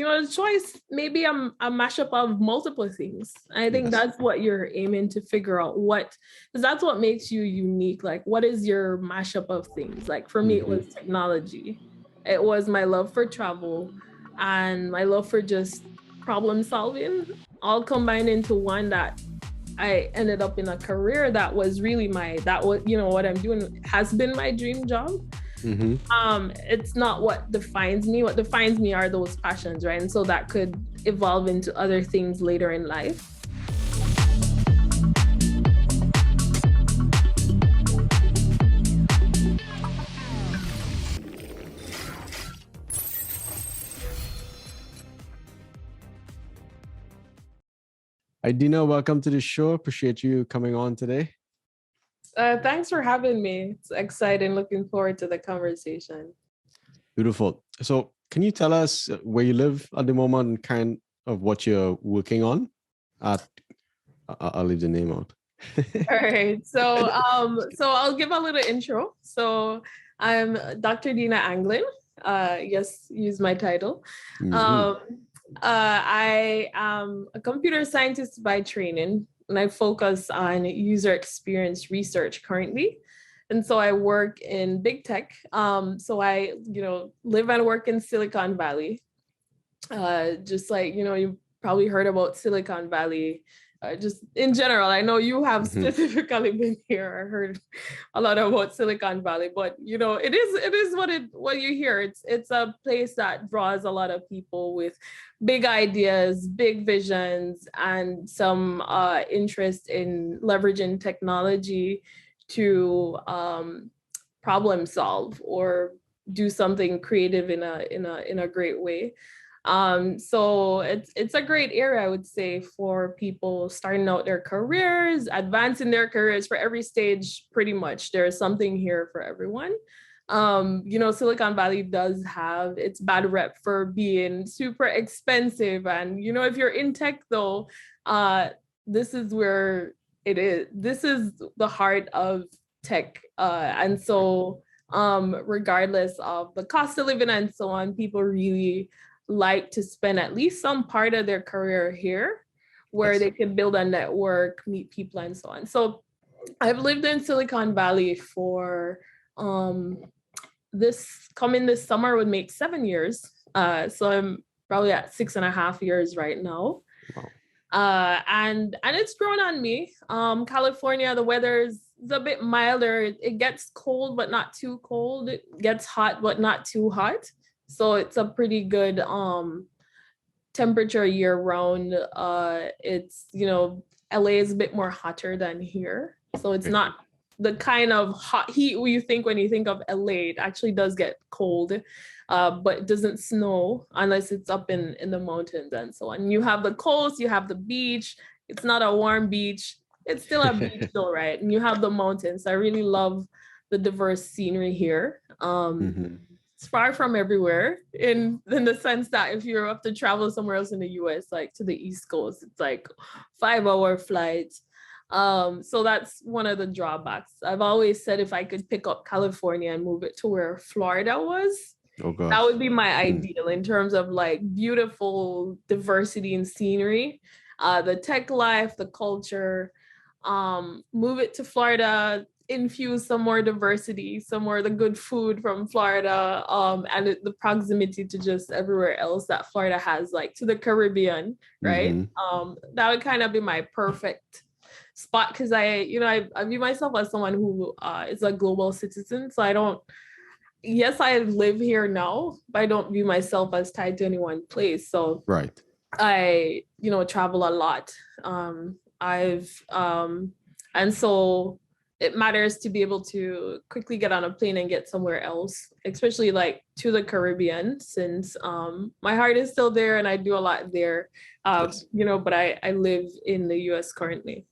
the choice maybe a mashup of multiple things. I think that's what you're aiming to figure out, because that's what makes you unique. Like, what is your mashup of things? Like for me, it was technology. It was my love for travel and my love for just problem solving, all combined into one, that I ended up in a career that was really what I'm doing has been my dream job. It's not what defines me. What defines me are those passions, right? And so that could evolve into other things later in life. Hi, Deana. Welcome to the show. Appreciate you coming on today. Thanks for having me. It's exciting. Looking forward to the conversation. Beautiful. So can you tell us where you live at the moment and kind of what you're working on? I'll leave the name out. All right. So I'll give a little intro. So I'm Dr. Deana A. Yes, use my title. I am a computer scientist by training, and I focus on user experience research currently. And so I work in big tech. So I, live and work in Silicon Valley. Just like, you probably heard about Silicon Valley. Just in general, I know you have specifically been here. I heard a lot about Silicon Valley, but it is what you hear. It's a place that draws a lot of people with big ideas, big visions, and some interest in leveraging technology to problem solve or do something creative in a great way. So it's a great area, I would say, for people starting out their careers, advancing their careers. For every stage, pretty much, there's something here for everyone. Silicon Valley does have its bad rep for being super expensive. And, if you're in tech, though, this is where it is. This is the heart of tech. And so regardless of the cost of living and so on, people really like to spend at least some part of their career here, where they can build a network, meet people, and so on. So I've lived in Silicon Valley for this summer would make 7 years. So I'm probably at 6.5 years right now. Wow. And it's grown on me. California, the weather is a bit milder. It gets cold, but not too cold. It gets hot, but not too hot. So it's a pretty good temperature year round. It's, LA is a bit more hotter than here. So it's not the kind of hot heat you think when you think of LA. It actually does get cold, but it doesn't snow unless it's up in the mountains and so on. You have the coast, you have the beach. It's not a warm beach. It's still a beach though, right? And you have the mountains. I really love the diverse scenery here. It's far from everywhere in the sense that if you're up to travel somewhere else in the US, like to the East Coast, it's like 5-hour flights. So that's one of the drawbacks. I've always said if I could pick up California and move it to where Florida was, that would be my ideal in terms of like beautiful diversity and scenery, the tech life, the culture. Move it to Florida, infuse some more diversity, some more of the good food from Florida, and the proximity to just everywhere else that Florida has, like to the Caribbean, right? That would kind of be my perfect spot, because I view myself as someone who is a global citizen. So I live here now, but I don't view myself as tied to any one place. So I travel a lot. And so it matters to be able to quickly get on a plane and get somewhere else, especially like to the Caribbean, since my heart is still there and I do a lot there, but I live in the US currently.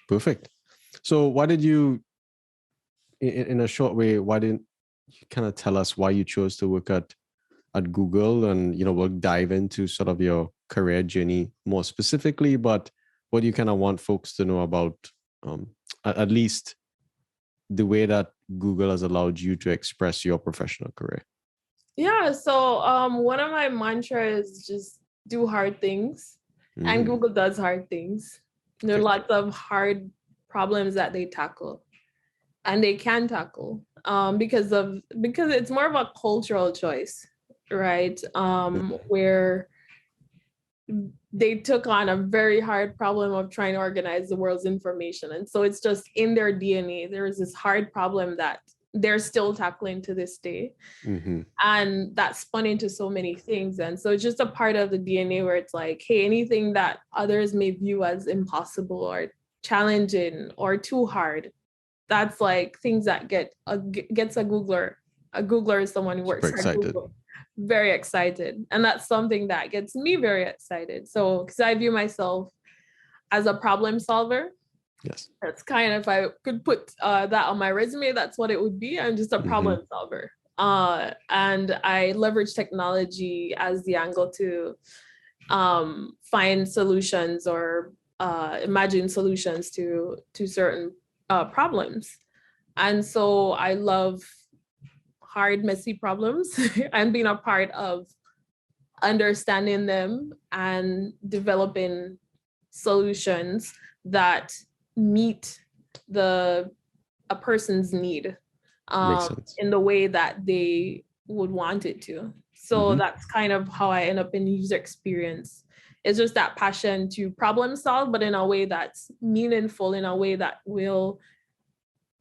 Perfect. So why did you, in a short way, why didn't you kind of tell us why you chose to work at Google, and, we'll dive into sort of your career journey more specifically, but what do you kind of want folks to know about at least the way that Google has allowed you to express your professional career? Yeah, so one of my mantras is just do hard things, and Mm, Google does hard things. There are okay. lots of hard problems that they tackle, and they can tackle because it's more of a cultural choice, right? Where they took on a very hard problem of trying to organize the world's information. And so it's just in their DNA. There is this hard problem that they're still tackling to this day. Mm-hmm. And that spun into so many things. And so it's just a part of the DNA where it's like, hey, anything that others may view as impossible or challenging or too hard, that's like things that gets a Googler. A Googler is someone who Super works at excited. Google very excited. And that's something that gets me very excited. So, because I view myself as a problem solver. Yes. That's kind of, if I could put that on my resume, that's what it would be. I'm just a Mm-hmm. problem solver. And I leverage technology as the angle to find solutions or imagine solutions to certain problems. And so I love hard, messy problems and being a part of understanding them and developing solutions that meet the a person's need Makes sense. in the way that they would want it to. So Mm-hmm. that's kind of how I end up in user experience. It's just that passion to problem solve, but in a way that's meaningful, in a way that will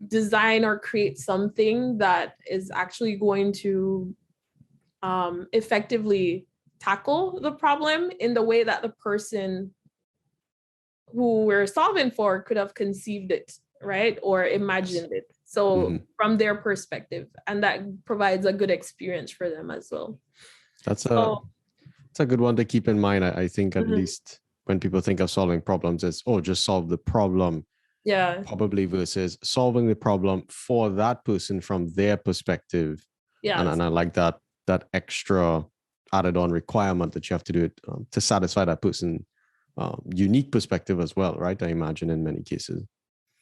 design or create something that is actually going to effectively tackle the problem in the way that the person who we're solving for could have conceived it, right? Or Yes. imagined it. So Mm-hmm. from their perspective, and that provides a good experience for them as well. That's a So It's a good one to keep in mind. I think at mhm, least when people think of solving problems, it's, oh, just solve the problem, yeah, probably versus solving the problem for that person from their perspective. yes, And I like that extra added on requirement that you have to do it to satisfy that person unique perspective as well, right? I imagine in many cases.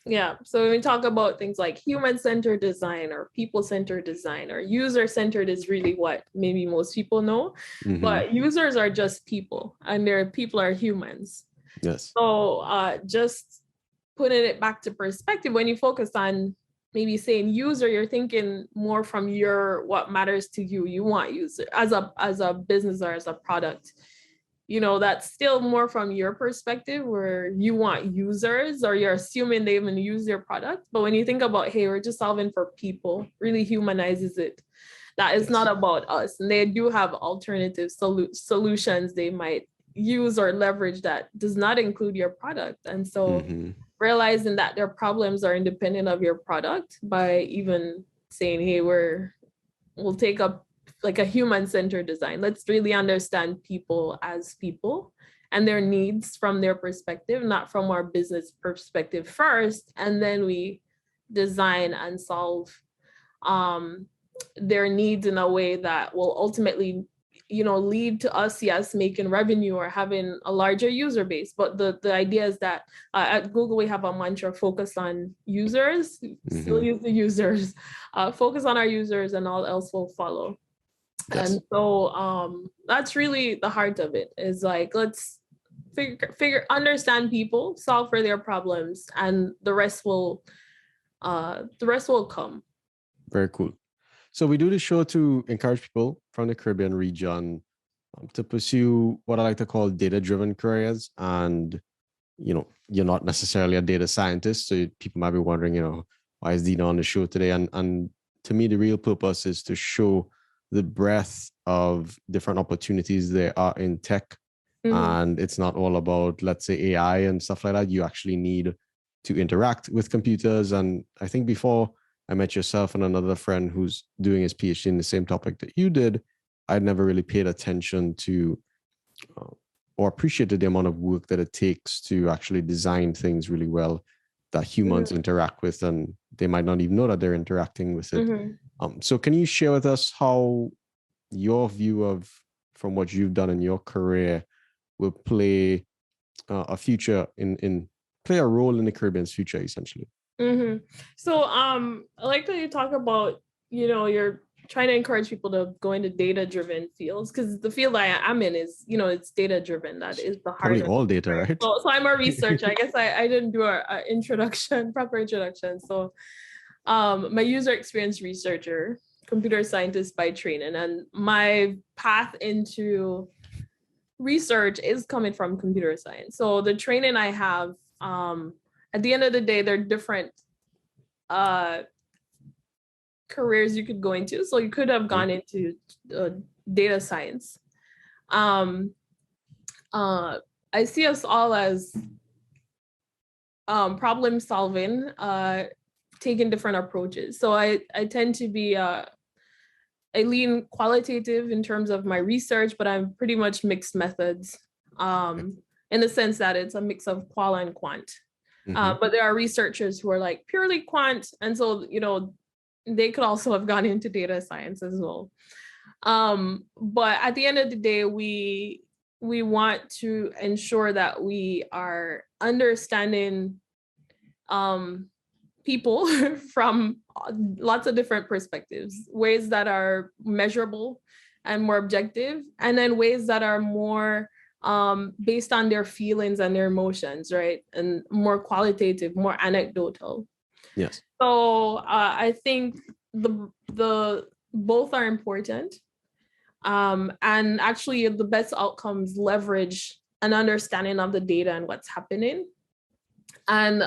yeah. So when we talk about things like human-centered design or people-centered design or user-centered is really what maybe most people know, Hmm. but users are just people and their people are humans. Yes. So just putting it back to perspective, when you focus on maybe saying user, you're thinking more from your what matters to you. You want user as a business or as a product. You know, that's still more from your perspective where you want users or you're assuming they even use your product. But when you think about, hey, we're just solving for people, really humanizes it. That is not Yes. about us. And they do have alternative solutions they might use or leverage that does not include your product. And so Hmm. realizing that their problems are independent of your product by even saying, hey, we'll take up like a human-centered design. Let's really understand people as people and their needs from their perspective, not from our business perspective first. And then we design and solve um, their needs in a way that will ultimately lead to us, yes, making revenue or having a larger user base. But the idea is that at Google we have a mantra: focus on users, still Hmm. use the users, focus on our users and all else will follow. And Yes. so that's really the heart of it, is like, let's understand people, solve for their problems, and the rest will come. Very cool. So we do the show to encourage people from the Caribbean region to pursue what I like to call data-driven careers. And you're not necessarily a data scientist, so people might be wondering, why is Deana on the show today? And to me, the real purpose is to show the breadth of different opportunities there are in tech. Mhm. And it's not all about, let's say, AI and stuff like that. You actually need to interact with computers. And I think before I met yourself and another friend who's doing his PhD in the same topic that you did, I'd never really paid attention to uh, or appreciated the amount of work that it takes to actually design things really well that humans Mhm. interact with, and they might not even know that they're interacting with it. Mhm. So can you share with us how your view of from what you've done in your career will play a future in play a role in the Caribbean's future, essentially? So I like that you talk about, your trying to encourage people to go into data-driven fields, because the field I'm in is, it's data-driven. That is the heart Probably of all it. data, right? So I'm a researcher. I guess I didn't do a proper introduction. So my user experience researcher, computer scientist by training, and my path into research is coming from computer science. So the training I have, at the end of the day, they're different careers you could go into. So you could have gone into data science. I see us all as problem solving, taking different approaches. So I tend to be I lean qualitative in terms of my research, but I'm pretty much mixed methods, in the sense that it's a mix of qual and quant. But there are researchers who are like purely quant, and so they could also have gone into data science as well. But at the end of the day, we want to ensure that we are understanding people from lots of different perspectives, ways that are measurable and more objective, and then ways that are more based on their feelings and their emotions, right? And more qualitative, more anecdotal. Yes. So I think the both are important. And actually the best outcomes leverage an understanding of the data and what's happening, and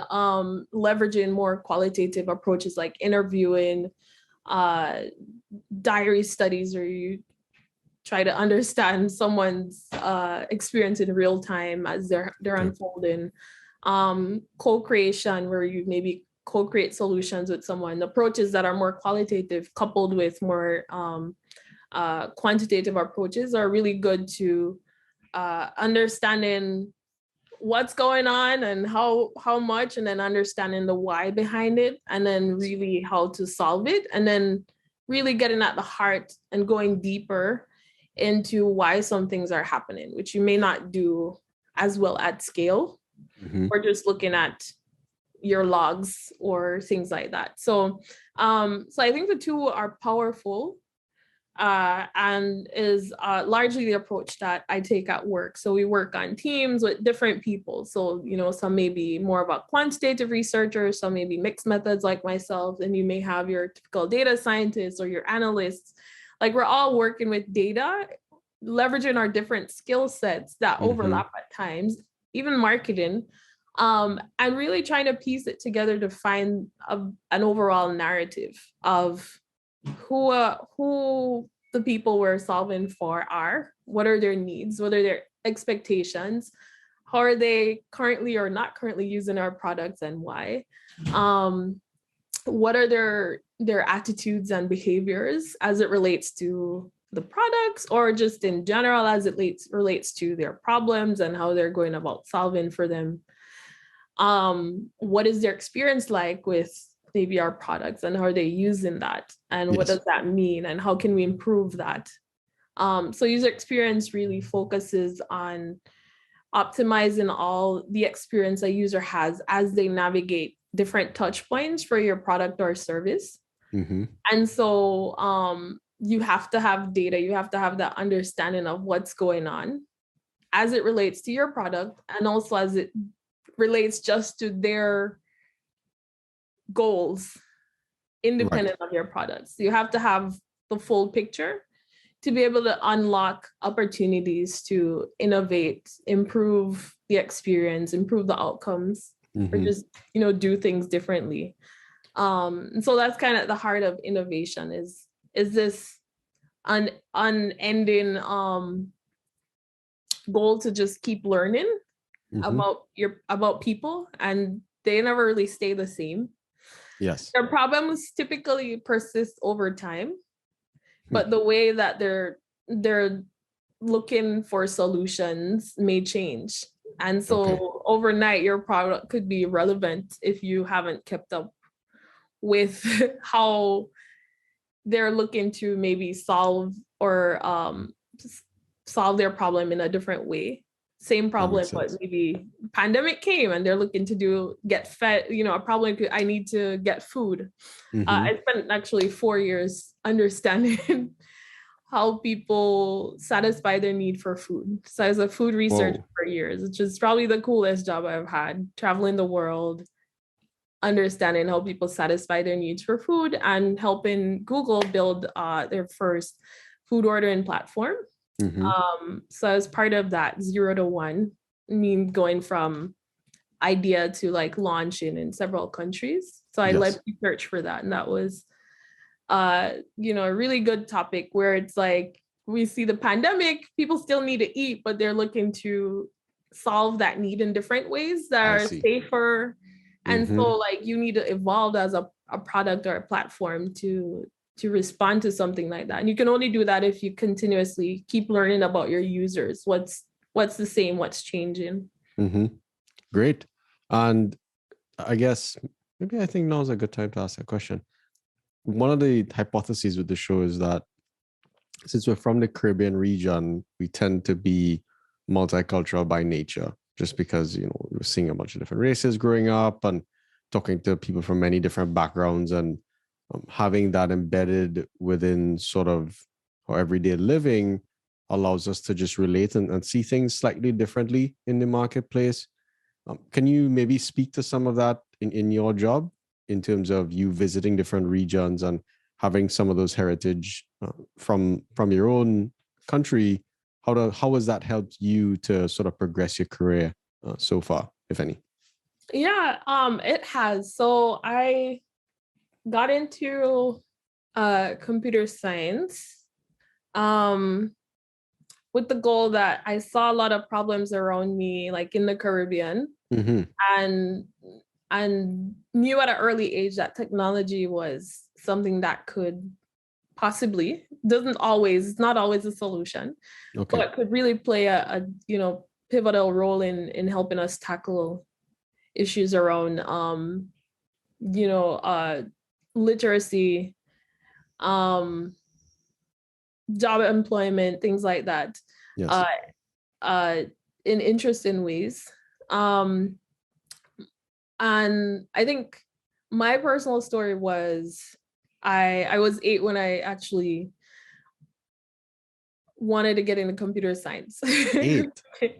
leveraging more qualitative approaches like interviewing, diary studies, where you try to understand someone's experience in real time as they're unfolding, co-creation, where you maybe co-create solutions with someone, approaches that are more qualitative coupled with more quantitative approaches are really good to understanding what's going on and how much, and then understanding the why behind it, and then really how to solve it, and then really getting at the heart and going deeper into why some things are happening, which you may not do as well at scale, or just looking at your logs or things like that. So I think the two are powerful, and is largely the approach that I take at work. So we work on teams with different people. So, some may be more about quantitative researchers, some may be mixed methods like myself, and you may have your typical data scientists or your analysts. Like, we're all working with data, leveraging our different skill sets that overlap at times, even marketing, and really trying to piece it together to find an overall narrative of who the people we're solving for are, what are their needs, what are their expectations, how are they currently or not currently using our products, and why, what are their attitudes and behaviors as it relates to the products, or just in general as it relates to their problems and how they're going about solving for them. What is their experience like with maybe our products, and how are they using that, and what does that mean, and how can we improve that? So user experience really focuses on optimizing all the experience a user has as they navigate different touch points for your product or service. And so you have to have data, you have to have that understanding of what's going on as it relates to your product, and also as it relates just to their goals independent of your products. You have to have the full picture to be able to unlock opportunities to innovate, improve the experience, improve the outcomes, or just do things differently. And so that's kind of the heart of innovation, is this unending goal to just keep learning about people, and they never really stay the same. Yes. Their problems typically persist over time, but the way that they're looking for solutions may change. And so overnight, your product could be irrelevant if you haven't kept up with how they're looking to maybe solve or solve their problem in a different way. same That problem, makes but sense. maybe pandemic came and they're looking to get fed, a problem I need to get food. Mm-hmm. I spent actually 4 years understanding how people satisfy their need for food. So I was a food researcher Whoa. for years, which is probably the coolest job I've had, traveling the world, understanding how people satisfy their needs for food and helping Google build their first food ordering platform. Mm-hmm. So I was part of that 0 to 1, going from idea to like launching in several countries. So I led Yes. research for that. And that was, a really good topic where it's like we see the pandemic, people still need to eat, but they're looking to solve that need in different ways that I are see. safer. And Mm-hmm. so like you need to evolve as a product or a platform to respond to something like that. And you can only do that if you continuously keep learning about your users. What's the same, what's changing. Mm-hmm. Great. And I guess maybe I think now is a good time to ask a question. One of the hypotheses with the show is that since we're from the Caribbean region, we tend to be multicultural by nature, just because, we're seeing a bunch of different races growing up and talking to people from many different backgrounds, and having that embedded within sort of our everyday living allows us to just relate and see things slightly differently in the marketplace. Can you maybe speak to some of that in your job in terms of you visiting different regions and having some of those heritage from your own country? How has that helped you to sort of progress your career so far, if any? Yeah, it has. So I got into computer science um with the goal that I saw a lot of problems around me, like in the Caribbean, Mm-hmm. and knew at an early age that technology was something that could possibly, it's not always a solution, Okay. but could really play a pivotal role in helping us tackle issues around you know uh literacy, um job employment, things like that, uh Yes. uh in interesting ways. um And I think my personal story was I was 8 when I actually wanted to get into computer science. 8.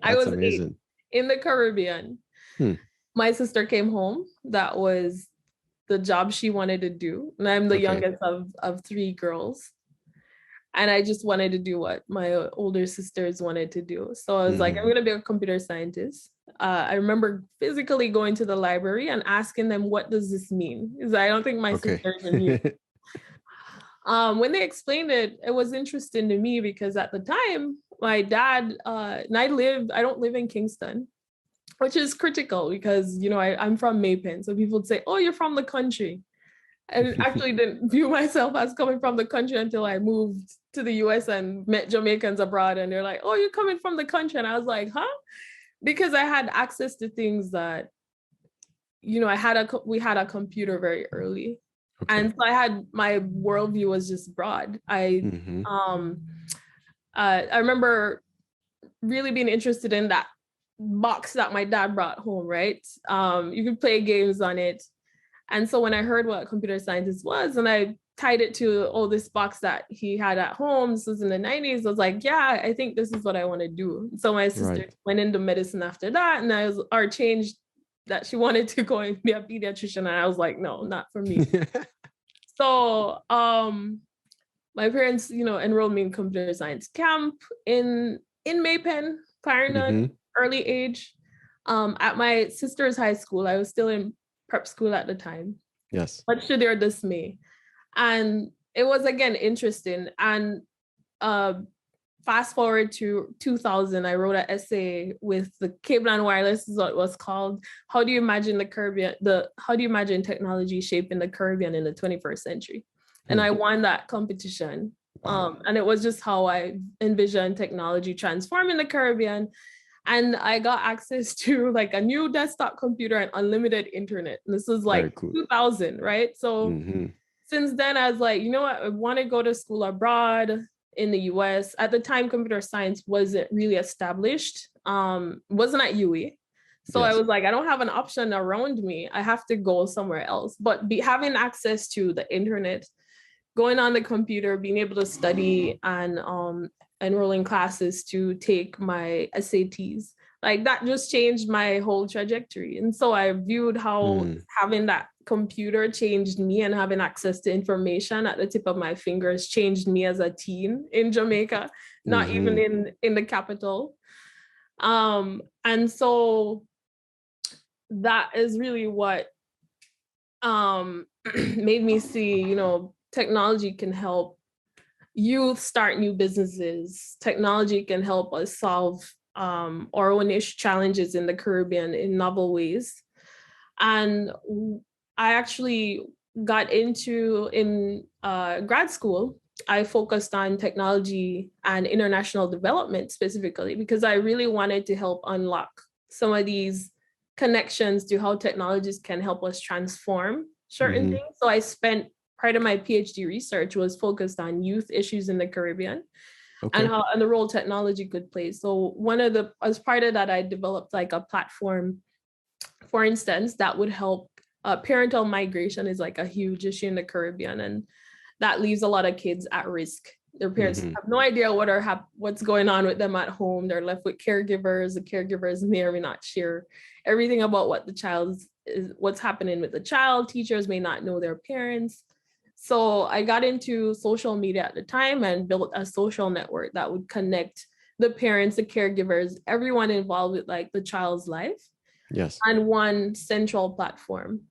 I That's was 8 amazing. in the Caribbean. Hmm. My sister came home. That was the job she wanted to do. And I'm the Okay. youngest of 3 girls. And I just wanted to do what my older sisters wanted to do. So I was like, I'm Mm-hmm. going to be a computer scientist. I remember physically going to the library and asking them, what does this mean? Because I don't think my Okay. sister even knew. When they explained it, it was interesting to me because at the time, my dad, and I don't live in Kingston, which is critical because, I'm from Maypen. So people would say, oh, you're from the country. I actually didn't view myself as coming from the country until I moved to the US and met Jamaicans abroad. And they're like, oh, you're coming from the country. And I was like, huh? Because I had access to things that, we had a computer very early. Okay. And so my worldview was just broad. Mm-hmm. I remember really being interested in that box that my dad brought home, right? You could play games on it. And so when I heard what computer scientist was, and I tied it to, this box that he had at home, this was in the 90s, I was like, yeah, I think this is what I want to do. So my sister Right. went into medicine after that, and changed that she wanted to go and be a pediatrician. And I was like, no, not for me. So my parents, enrolled me in computer science camp in Maypen, Clarendon, Mm-hmm. early age. At my sister's high school, I was still in prep school at the time, Yes. much to their dismay. And it was again interesting. And fast forward to 2000, I wrote an essay with the cable and wireless, is what it was called. How do you imagine technology shaping the Caribbean in the 21st century? And I won that competition. Wow. And it was just how I envisioned technology transforming the Caribbean. And I got access to like a new desktop computer and unlimited internet. And this was Very like cool. 2000, right? So Mm-hmm. since then, I was like, you know what? I want to go to school abroad in the US. At the time, computer science wasn't really established. wasn't at UE. So I Yes. was like, I don't have an option around me. I have to go somewhere else. But having access to the internet, going on the computer, being able to study and enroll in classes to take my SATs, like that just changed my whole trajectory. And so I viewed how having that computer changed me, and having access to information at the tip of my fingers changed me as a teen in Jamaica, not even in the capital. And so that is really what made me see, you know, technology can help youth start new businesses. Technology can help us solve our own challenges in the Caribbean in novel ways. And I actually got into, in grad school, I focused on technology and international development specifically because I really wanted to help unlock some of these connections to how technologies can help us transform certain things. So I spent part of my PhD research was focused on youth issues in the Caribbean and how and the role technology could play. So as part of that, I developed like a platform, for instance, that would help. Parental migration is like a huge issue in the Caribbean, and that leaves a lot of kids at risk. Their parents have no idea what's going on with them at home. They're left with caregivers. The caregivers may or may not share everything about what's happening with the child. Teachers may not know their parents. So I got into social media at the time and built a social network that would connect the parents, the caregivers, everyone involved with like the child's life. Yes. On one central platform.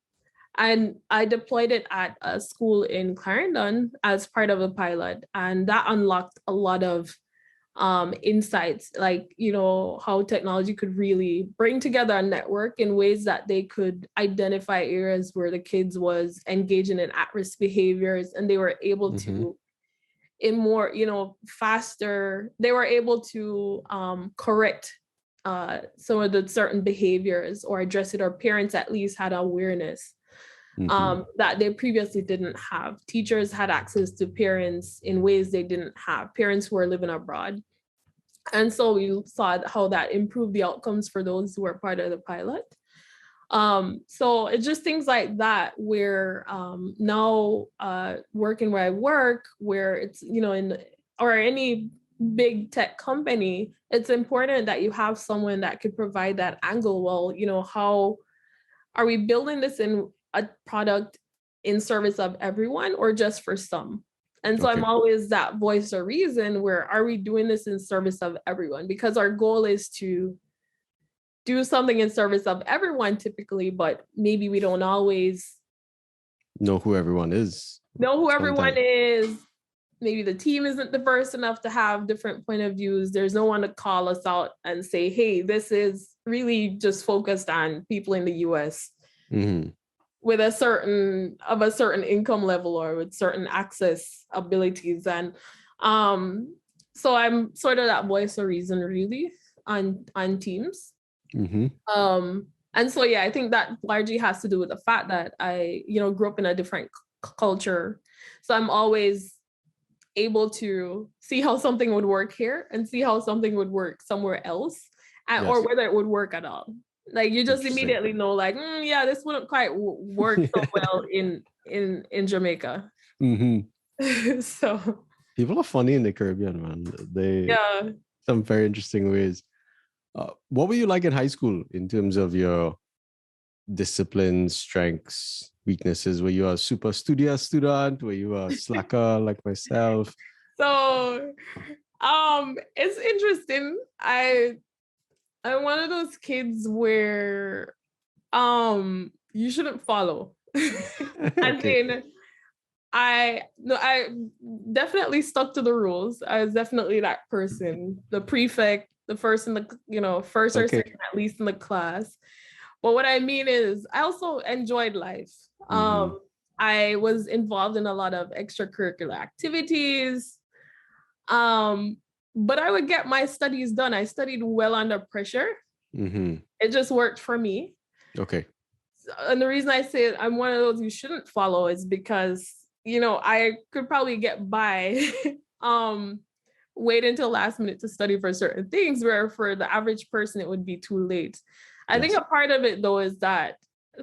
And I deployed it at a school in Clarendon as part of a pilot. And that unlocked a lot of insights, like, you know, how technology could really bring together a network in ways that they could identify areas where the kids was engaging in at-risk behaviors, and they were able to, in more, you know, faster, they were able to correct some of the certain behaviors or address it, or parents at least had awareness that they previously didn't have. Teachers had access to parents in ways they didn't have, parents who were living abroad. And so we saw how that improved the outcomes for those who were part of the pilot. So it's just things like that where now working where I work, where it's, you know, or any big tech company, it's important that you have someone that could provide that angle. Well, you know, how are we building this in a product in service of everyone or just for some? And so I'm always that voice of reason, where are we doing this in service of everyone? Because our goal is to do something in service of everyone typically, but maybe we don't always know who everyone is. Maybe the team isn't diverse enough to have different point of views. There's no one to call us out and say, hey, this is really just focused on people in the US with a certain income level or with certain access abilities. And so I'm sort of that voice of reason really on teams. And so, yeah, I think that largely has to do with the fact that I, you know, grew up in a different culture. So I'm always able to see how something would work here and see how something would work somewhere else, or whether it would work at all. Like you just immediately know, like, yeah, this wouldn't quite work so well in Jamaica. So people are funny in the Caribbean, man. Some very interesting ways. What were you like in high school in terms of your discipline, strengths, weaknesses? Were you a super studious student? Were you a slacker like myself? So it's interesting. I'm one of those kids where you shouldn't follow. I definitely stuck to the rules. I was definitely that person, the prefect, the first in the, you know, first or second at least in the class. But what I mean is I also enjoyed life. I was involved in a lot of extracurricular activities. But I would get my studies done. I studied well under pressure. It just worked for me. And the reason I say I'm one of those you shouldn't follow is because, you know, I could probably get by wait until last minute to study for certain things, where for the average person, it would be too late. I think a part of it though is that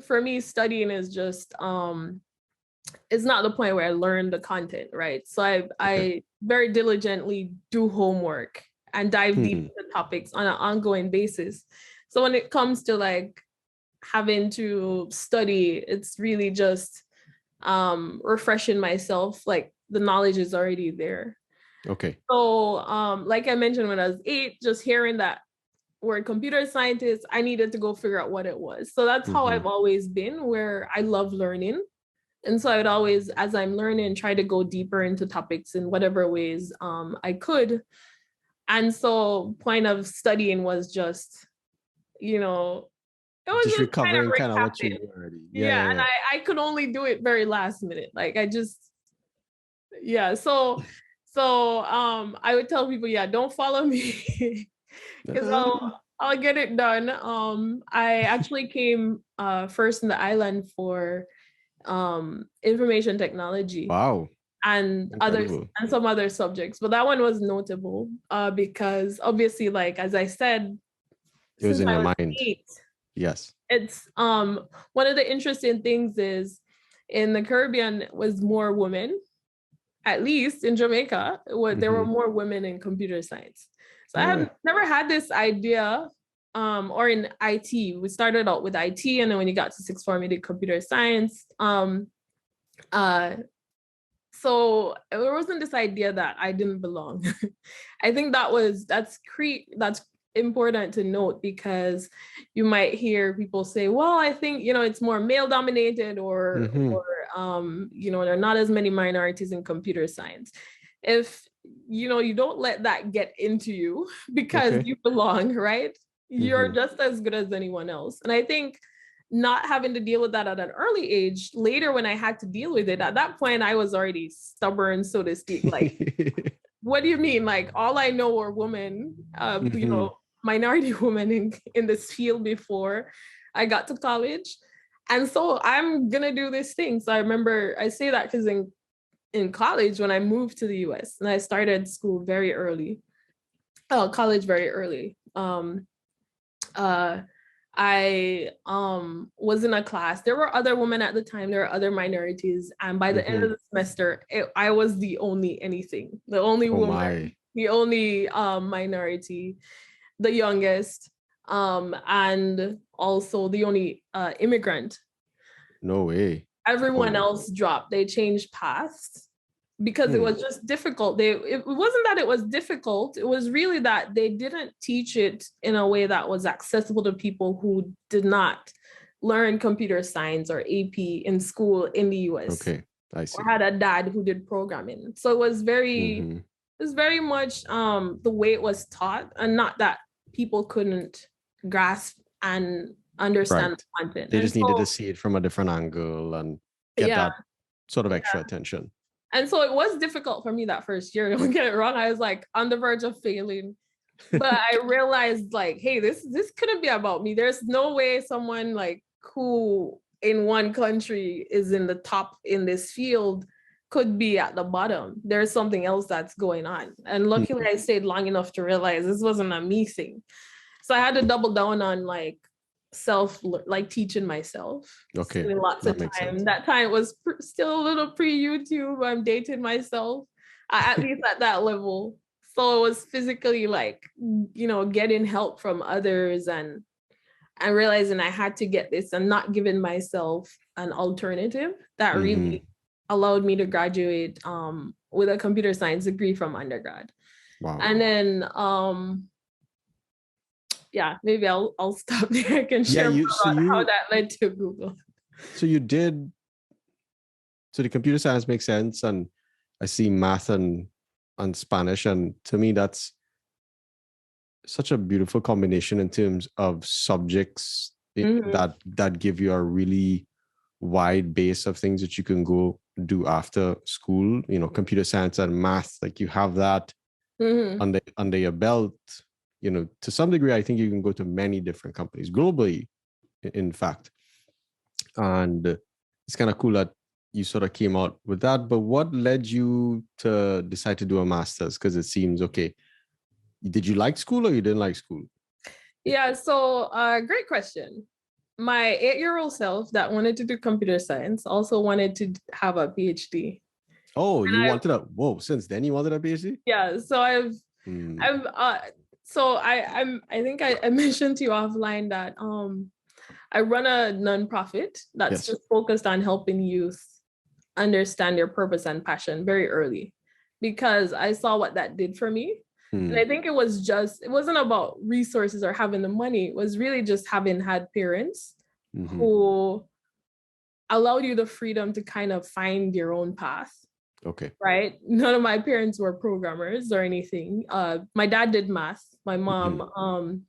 for me, studying is just it's not the point where I learn the content, right? So I very diligently do homework and dive deep into topics on an ongoing basis. So when it comes to like having to study, it's really just refreshing myself. Like the knowledge is already there. Okay. So like I mentioned, when I was 8, just hearing that word computer scientist, I needed to go figure out what it was. So that's how I've always been, where I love learning. And so I would always, as I'm learning, try to go deeper into topics in whatever ways I could. And so point of studying was just, you know, it was Just just kind of recovering kind of what you recapping. knew already. Yeah. And I could only do it very last minute. Like I just, yeah. So I would tell people, yeah, don't follow me because I'll get it done. I actually came first in the island for information technology. Wow. And others Incredible. and some other subjects, but that one was notable because obviously, like as I said, It was since in I your was mind. 8, Yes. it's one of the interesting things is in the Caribbean was more women, at least in Jamaica, there were more women in computer science. So I have never had this idea. Or in IT, we started out with IT, and then when you got to sixth form, you did computer science. So there wasn't this idea that I didn't belong. I think that's important to note, because you might hear people say, well, I think, it's more male dominated, or there are not as many minorities in computer science. If, you don't let that get into you because you belong, right? You're just as good as anyone else. And I think not having to deal with that at an early age, later when I had to deal with it, at that point, I was already stubborn, so to speak. Like, what do you mean? Like, all I know are women, minority women in this field before I got to college. And so I'm going to do this thing. So I remember I say that because in college, when I moved to the US and I started school very early, college very early, I was in a class. There were other women at the time. There were other minorities. And by the end of the semester, I was the only anything, the only woman, the only minority, the youngest, and also the only immigrant. No way. Everyone else dropped. They changed paths because it was just difficult. It wasn't that it was difficult. It was really that they didn't teach it in a way that was accessible to people who did not learn computer science or AP in school in the US. Okay, I see. Or had a dad who did programming. So it was very much the way it was taught, and not that people couldn't grasp and understand the content. They just needed to see it from a different angle and get that sort of extra attention. And so it was difficult for me that first year. Don't get it wrong. I was like on the verge of failing. But I realized, like, hey, this couldn't be about me. There's no way someone like who in one country is in the top in this field could be at the bottom. There's something else that's going on. And luckily I stayed long enough to realize this wasn't a me thing. So I had to double down on like teaching myself. Okay. Spending lots of time. Sense. That time was still a little pre-YouTube. I'm dating myself, at least at that level. So it was physically like, getting help from others and realizing I had to get this and not giving myself an alternative that really allowed me to graduate with a computer science degree from undergrad. Wow. And then yeah, maybe I'll stop there. I can share more about how that led to Google. So you did. So the computer science makes sense, and I see math and Spanish, and to me that's such a beautiful combination in terms of subjects that give you a really wide base of things that you can go do after school. Computer science and math, like you have that under your belt. To some degree, I think you can go to many different companies globally, in fact. And it's kind of cool that you sort of came out with that, but what led you to decide to do a master's? Because it seems okay. Did you like school or you didn't like school? Yeah, so great question. My 8-year-old self that wanted to do computer science also wanted to have a PhD. Oh, And you wanted a whoa, since then you wanted a PhD? yeah, so Hmm. I think I mentioned to you offline that I run a nonprofit that's Yes. just focused on helping youth understand their purpose and passion very early, because I saw what that did for me. And Hmm. I think it wasn't about resources or having the money. It was really just having had parents Mm-hmm. who allowed you the freedom to kind of find your own path. Okay. Right? None of my parents were programmers or anything. My dad did math. My mom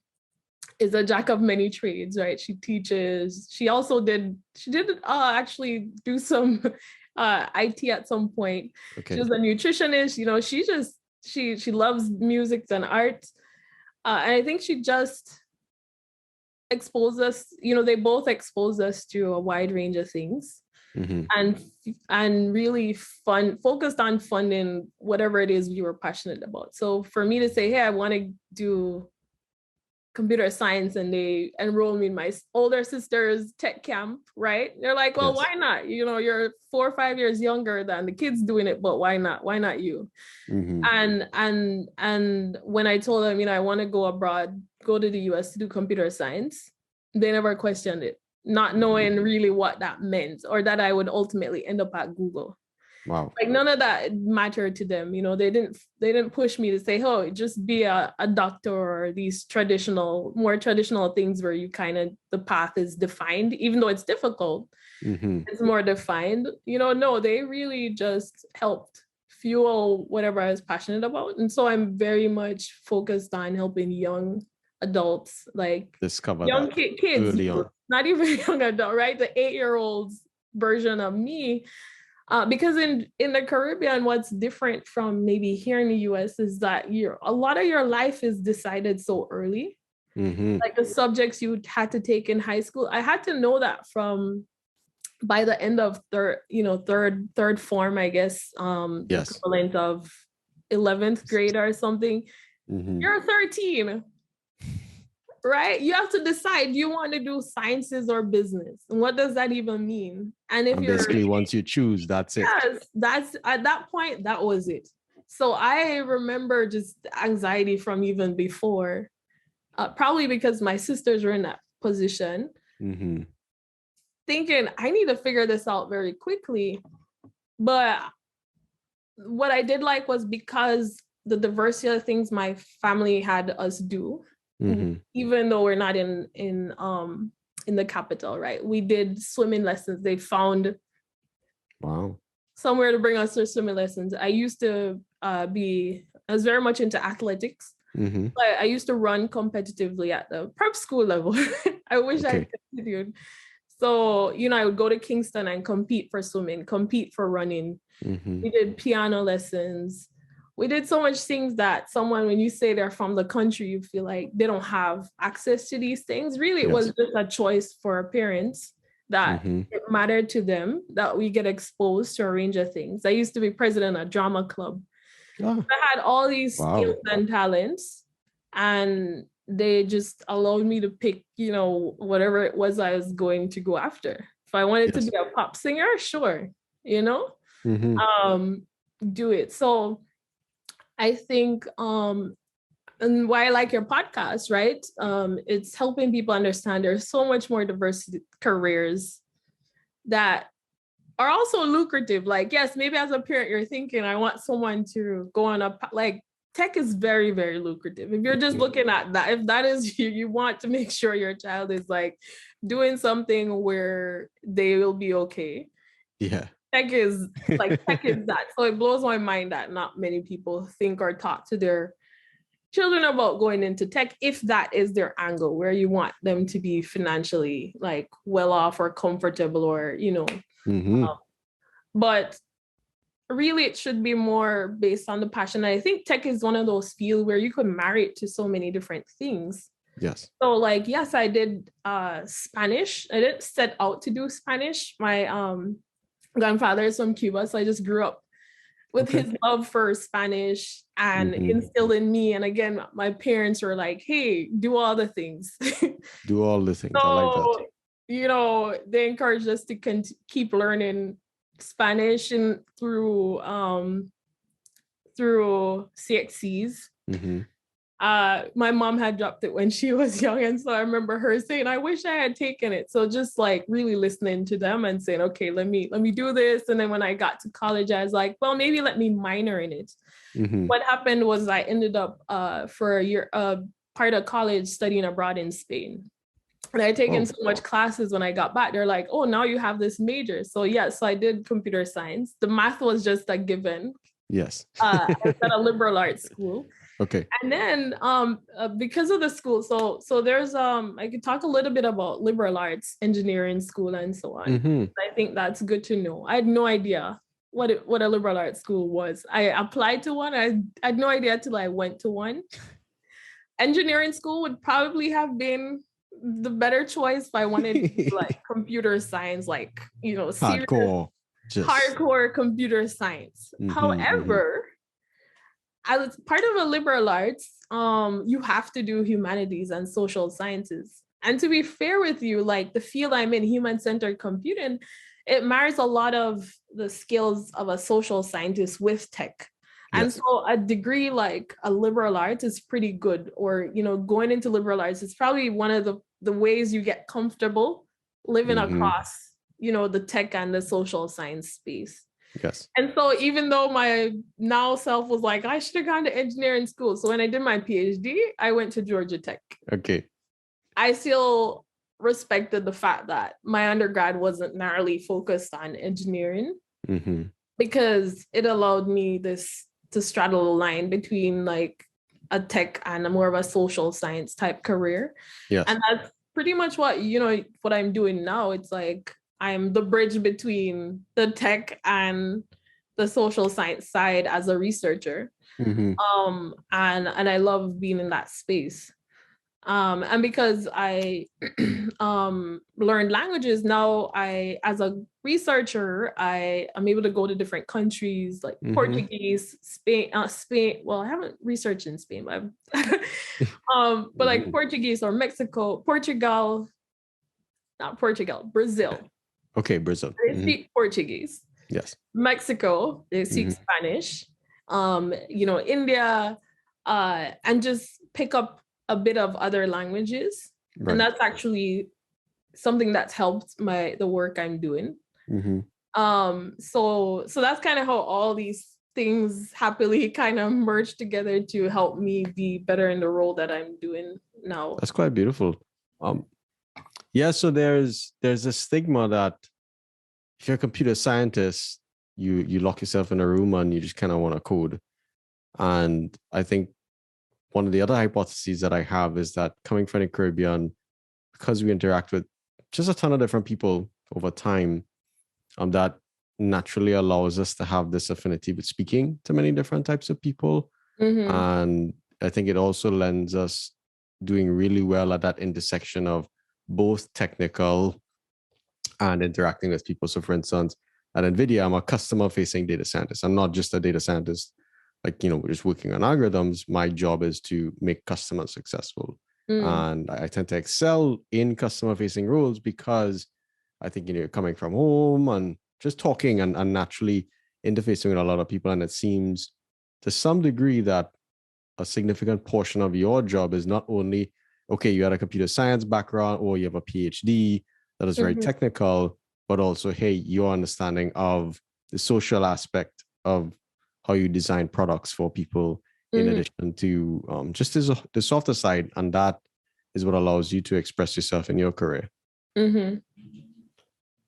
is a jack of many trades, right? She teaches. She did actually do some IT at some point. Okay. She was a nutritionist. She loves music and art. And I think she just exposed us, they both exposed us to a wide range of things. Mm-hmm. And really focused on funding whatever it is we were passionate about. So for me to say, hey, I want to do computer science, and they enroll me in my older sister's tech camp, right? They're like, well, Yes. why not? You're 4 or 5 years younger than the kids doing it, but why not? Why not you? Mm-hmm. And when I told them, I want to go abroad, go to the US to do computer science, they never questioned it, not knowing really what that meant, or that I would ultimately end up at Google. Wow. Like none of that mattered to them. They didn't push me to say, oh, just be a doctor, or these more traditional things where you kind of, the path is defined, even though it's difficult. Mm-hmm. It's more defined. No, they really just helped fuel whatever I was passionate about. And so I'm very much focused on helping young adults, like Discover young that kids, early on. not even young adult, right? The 8-year-olds version of me. Because in the Caribbean, what's different from maybe here in the US is that a lot of your life is decided so early. Mm-hmm. Like the subjects you had to take in high school, I had to know that from by the end of third form, I guess, the Yes. equivalent of 11th grade or something. Mm-hmm. You're 13, right? You have to decide, do you want to do sciences or business? And what does that even mean? And if And you're, basically, once you choose, that's it. yes, that's at that point, that was it. So I remember just anxiety from even before, probably because my sisters were in that position, Mm-hmm. thinking I need to figure this out very quickly. But what I did like was, because the diversity of things my family had us do, Mm-hmm. even though we're not in the capital, right? We did swimming lessons. They found Wow. somewhere to bring us to swimming lessons. I was very much into athletics. Mm-hmm. I used to run competitively at the prep school level. I wish I had continued. So, I would go to Kingston and compete for swimming, compete for running. Mm-hmm. We did piano lessons. We did so much things that someone, when you say they're from the country, you feel like they don't have access to these things. Really, it was just a choice for our parents, that it mattered to them that we get exposed to a range of things. I used to be president of drama club. Ah, I had all these skills wow. and talents, and they just allowed me to pick, whatever it was I was going to go after. If I wanted to Yes. be a pop singer, sure, Mm-hmm. do it. So I think, and why I like your podcast, right? It's helping people understand there's so much more diverse careers that are also lucrative. Like, yes, maybe as a parent, you're thinking, I want someone to go on like tech is very, very lucrative. If you're just looking at that, if that is you want to make sure your child is like doing something where they will be okay. Yeah. Tech is that. So it blows my mind that not many people think or talk to their children about going into tech, if that is their angle, where you want them to be financially like well off or comfortable, or Mm-hmm. but really it should be more based on the passion. And I think tech is one of those fields where you could marry it to so many different things. Yes. So like, yes, I did Spanish. I didn't set out to do Spanish. My grandfather is from Cuba, so I just grew up with Okay. his love for Spanish and instilled in me. And again, my parents were like, hey, do all the things. Do all the things. I like that. So, they encouraged us to keep learning Spanish and through CXCs. My mom had dropped it when she was young, and so I remember her saying, I wish I had taken it. So just like really listening to them and saying, okay, let me do this. And then when I got to college, I was like, well, maybe let me minor in it. What happened was I ended up for a year part of college studying abroad in Spain. And I had taken so much classes when I got back. They're like, oh, now you have this major. So I did computer science. The math was just a given. Yes. I was at a liberal arts school. Okay. And then because of the school, so there's I could talk a little bit about liberal arts engineering school and so on. I think that's good to know. I had no idea what a liberal arts school was. I applied to one. I had no idea till I went to one. Engineering school would probably have been the better choice if I wanted to do like computer science, like serious, hardcore computer science. However, as part of a liberal arts, you have to do humanities and social sciences. And to be fair with you, like the field I'm in, human-centered computing, it marries a lot of the skills of a social scientist with tech. And so a degree like a liberal arts is pretty good, or, going into liberal arts is probably one of the ways you get comfortable living across, the tech and the social science space. Yes. And so even though my now self was like, I should have gone to engineering school. So when I did my PhD, I went to Georgia Tech. Okay. I still respected the fact that my undergrad wasn't narrowly focused on engineering because it allowed me to straddle the line between like a tech and a more of a social science type career. Yes. And that's pretty much what I'm doing now. It's like I'm the bridge between the tech and the social science side as a researcher. And I love being in that space. And because I learned languages, now as a researcher, I am able to go to different countries like Portuguese, Spain. Well, I haven't researched in Spain, but like Portuguese or Mexico, Brazil. Okay, Brazil. They speak Portuguese. Yes. Mexico, they speak Spanish. India, and just pick up a bit of other languages. Right. And that's actually something that's helped the work I'm doing. So that's kind of how all these things happily kind of merge together to help me be better in the role that I'm doing now. That's quite beautiful. So there's a stigma that if you're a computer scientist, you lock yourself in a room and you just kind of want to code. And I think one of the other hypotheses that I have is that coming from the Caribbean, because we interact with just a ton of different people over time, that naturally allows us to have this affinity with speaking to many different types of people. And I think it also lends us doing really well at that intersection of both technical and interacting with people. So for instance, at NVIDIA, I'm a customer-facing data scientist. I'm not just a data scientist, like, we're just working on algorithms. My job is to make customers successful. And I tend to excel in customer-facing roles because I think, you're coming from home and just talking and naturally interfacing with a lot of people. And it seems to some degree that a significant portion of your job is not only, okay, you had a computer science background or you have a PhD that is very technical, but also, hey, your understanding of the social aspect of how you design products for people in addition to just the softer side. And that is what allows you to express yourself in your career.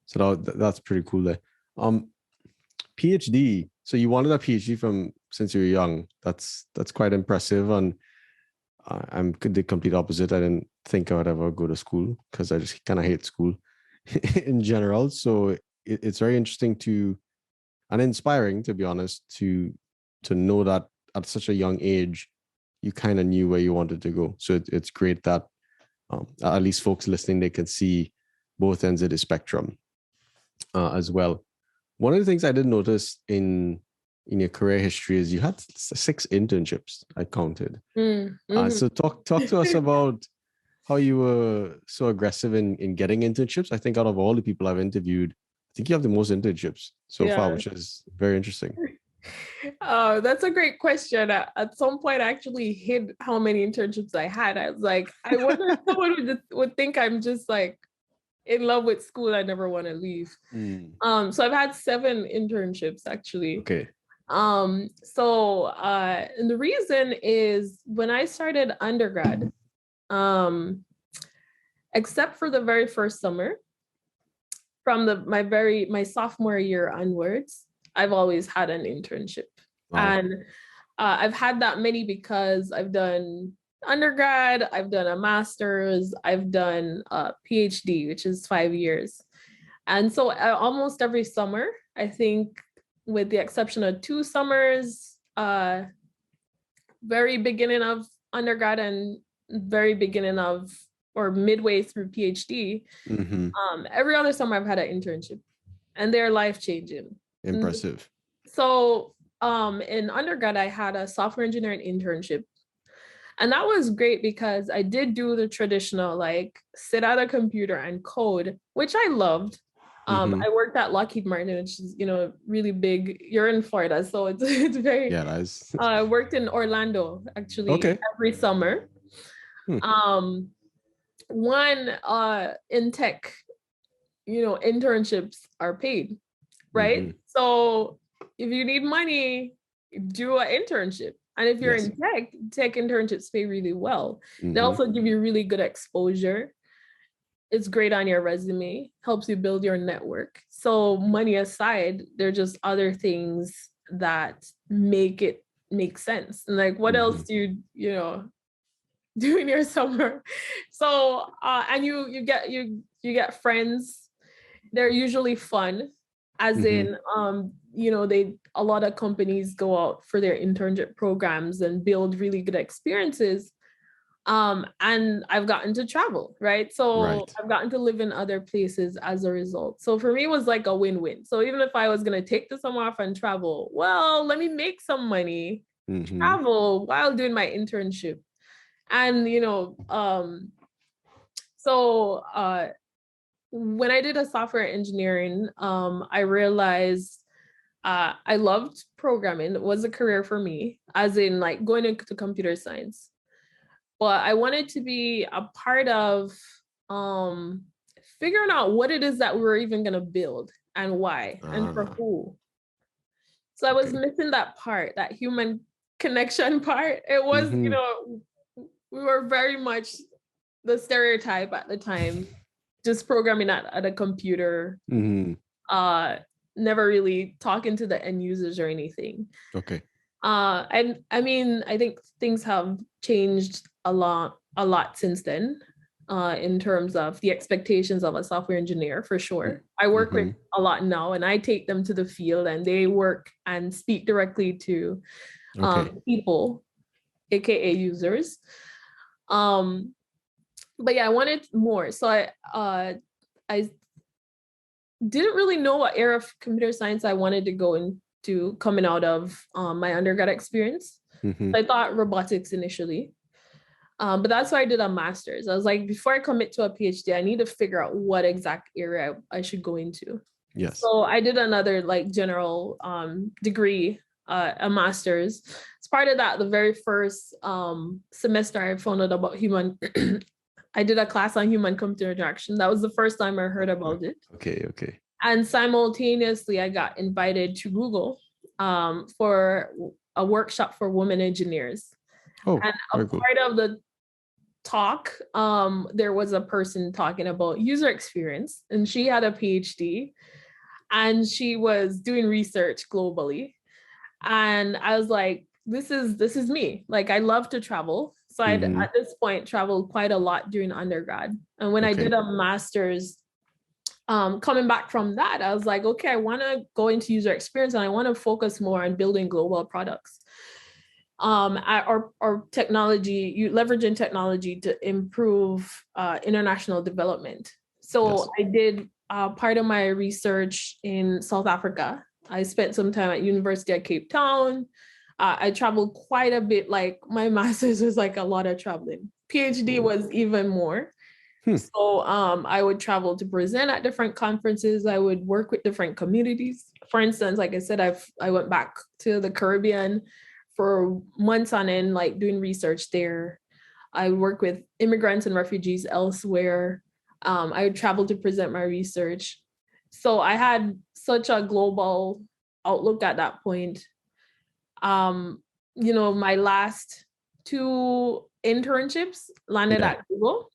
So that's pretty cool there. PhD. So you wanted a PhD since you were young. That's quite impressive. And I'm the complete opposite. I didn't think I would ever go to school because I just kind of hate school in general. So it's very interesting and inspiring, to be honest, to know that at such a young age, you kind of knew where you wanted to go. So it's great that at least folks listening, they can see both ends of the spectrum as well. One of the things I did notice in your career history is you had 6 internships, I counted. Mm-hmm. So talk to us about how you were so aggressive in getting internships. I think out of all the people I've interviewed, I think you have the most internships so far, Yeah. which is very interesting. Oh, that's a great question. At some point, I actually hid how many internships I had. I was like, I wonder if someone would think I'm just like in love with school. I never want to leave. So I've had 7 internships actually. Okay. And the reason is when I started undergrad, except for the very first summer, from my sophomore year onwards, I've always had an internship. Wow. And I've had that many because I've done undergrad, I've done a master's, I've done a PhD, which is 5 years. And so almost every summer, I think with the exception of 2 summers, very beginning of undergrad and very beginning of or midway through PhD, every other summer I've had an internship and they're life-changing. Impressive. So in undergrad, I had a software engineering internship. And that was great because I did do the traditional, like sit at a computer and code, which I loved. I worked at Lockheed Martin, which is, really big. You're in Florida, so it's very, Yeah, nice. I worked in Orlando actually every summer. One in tech, internships are paid, right? So if you need money, do an internship. And if you're in tech internships pay really well. They also give you really good exposure. It's great on your resume, helps you build your network. So money aside, there are just other things that make it make sense. And like, what else do you do in your summer? So and you get friends. They're usually fun, as in a lot of companies go out for their internship programs and build really good experiences. And I've gotten to travel, right? So I've gotten to live in other places as a result. So for me, it was like a win-win. So even if I was going to take the summer off and travel, well, let me make some money, travel while doing my internship. And, when I did a software engineering, I realized I loved programming. It was a career for me, as in like going into computer science. But I wanted to be a part of figuring out what it is that we were even going to build and why and for who. So I was missing that part, that human connection part. It was, we were very much the stereotype at the time, just programming at a computer, never really talking to the end users or anything. And I mean, I think things have changed a lot since then, in terms of the expectations of a software engineer, for sure. I work with a lot now, and I take them to the field, and they work and speak directly to people, aka users. But yeah, I wanted more, so I didn't really know what area of computer science I wanted to go into coming out of my undergrad experience. So I thought robotics initially, but that's why I did a master's. I was like, before I commit to a PhD, I need to figure out what exact area I should go into. So I did another like general degree, a master's. As part of that, the very first semester, I found out about I did a class on human-computer interaction. That was the first time I heard about it. And simultaneously, I got invited to Google for a workshop for women engineers. And a part of the talk, there was a person talking about user experience, and she had a PhD, and she was doing research globally. And I was like, this is me. Like, I love to travel. So I'd, at this point, traveled quite a lot during undergrad. And when I did a master's, coming back from that, I was like, okay, I want to go into user experience, and I want to focus more on building global products. Or technology, leveraging technology to improve international development. So I did part of my research in South Africa. I spent some time at University of Cape Town. I traveled quite a bit. Like my master's was like a lot of traveling. PhD was even more. So I would travel to present at different conferences. I would work with different communities. For instance, like I said, I went back to the Caribbean for months on end, like doing research there. I would work with immigrants and refugees elsewhere. I would travel to present my research. So I had such a global outlook at that point. My last two internships landed at Google.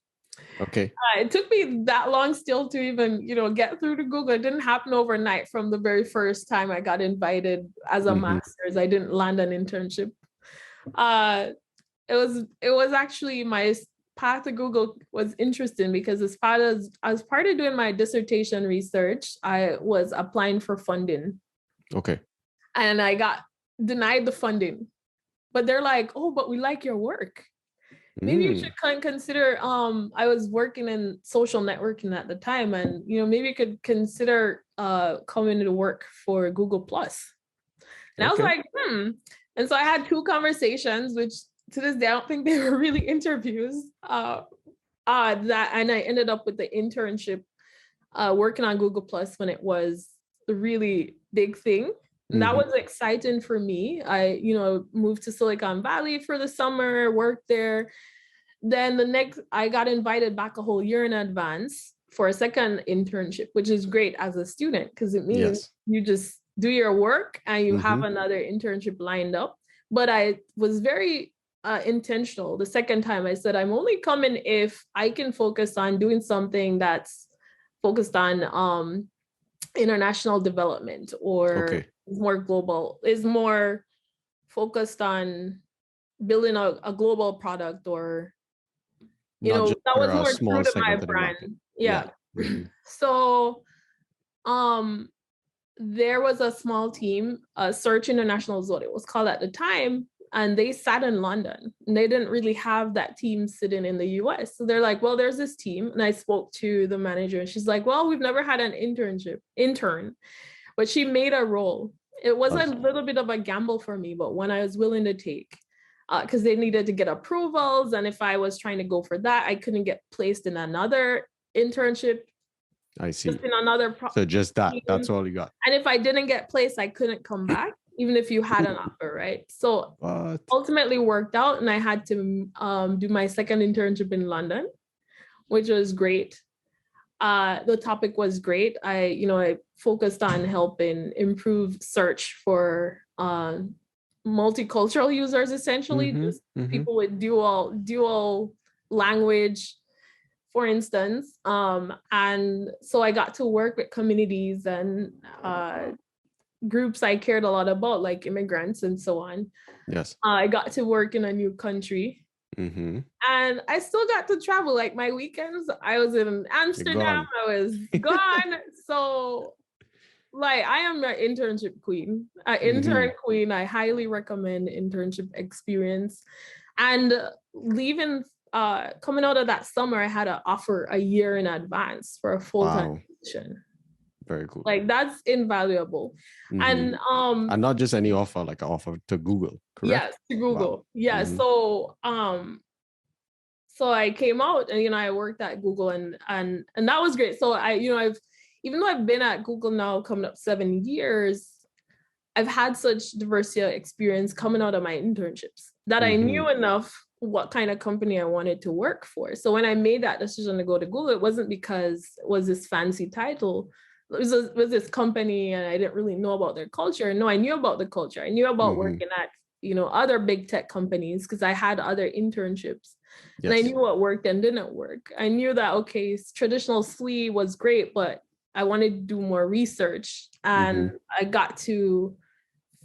Okay. It took me that long still to even, get through to Google. It didn't happen overnight from the very first time I got invited as a master's. I didn't land an internship. It was actually my path to Google was interesting because as part of doing my dissertation research, I was applying for funding. Okay. And I got denied the funding. But they're like, oh, but we like your work. Maybe you should consider, I was working in social networking at the time, and maybe you could consider coming to work for Google Plus. And I was like, And so I had two conversations, which to this day, I don't think they were really interviews. And I ended up with the internship working on Google Plus when it was a really big thing. And that was exciting for me. I, moved to Silicon Valley for the summer, worked there. Then I got invited back a whole year in advance for a second internship, which is great as a student because it means you just do your work and you have another internship lined up. But I was very intentional. The second time I said, I'm only coming if I can focus on doing something that's focused on international development or more global, is more focused on building a global product, or that was more true to my brand. Yeah. So there was a small team, Search International is what it was called at the time, and they sat in London and they didn't really have that team sitting in the US. So they're like, well, there's this team. And I spoke to the manager and she's like, well, we've never had an intern, but she made a role. It was a little bit of a gamble for me, but one I was willing to take because they needed to get approvals. And if I was trying to go for that, I couldn't get placed in another internship. I see. Just in another so just that's all you got. And if I didn't get placed, I couldn't come back, even if you had an offer, right? So ultimately worked out, and I had to do my second internship in London, which was great. The topic was great. I focused on helping improve search for multicultural users, essentially, just people with dual language, for instance. And so I got to work with communities and groups I cared a lot about, like immigrants and so on. Yes. I got to work in a new country. And I still got to travel. Like my weekends, I was in Amsterdam, I was gone. So like I am an internship queen, intern queen. I highly recommend internship experience. And leaving, coming out of that summer, I had an offer a year in advance for a full-time position. Very cool. Like that's invaluable. And not just any offer, like an offer to Google, correct? Yes, to Google. Yeah. So so I came out and I worked at Google and that was great. So even though I've been at Google now coming up 7 years, I've had such diversity of experience coming out of my internships that I knew enough what kind of company I wanted to work for. So when I made that decision to go to Google, it wasn't because it was this fancy title. It was this company and I didn't really know about their culture. No, I knew about the culture. I knew about working at, other big tech companies because I had other internships. Yes. And I knew what worked and didn't work. I knew that, okay, traditional SWE was great, but I wanted to do more research. And I got to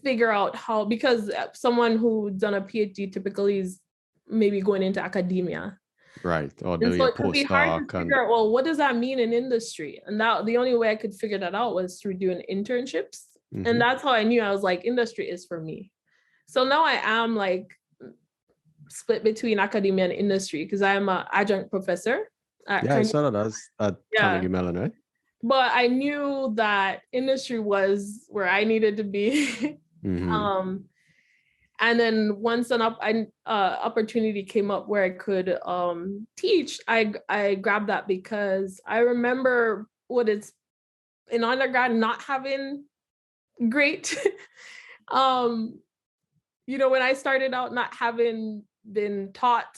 figure out how, because someone who done a PhD typically is maybe going into academia. Right. Or and so it could be hard to figure out, well, what does that mean in industry? And that the only way I could figure that out was through doing internships. And that's how I knew. I was like, industry is for me. So now I am like split between academia and industry because I am an adjunct professor. I saw that at Carnegie Mellon, right? but I knew that industry was where I needed to be. um, and then once an opportunity came up where I could teach, I grabbed that because I remember what it's in undergrad not having great when I started out not having been taught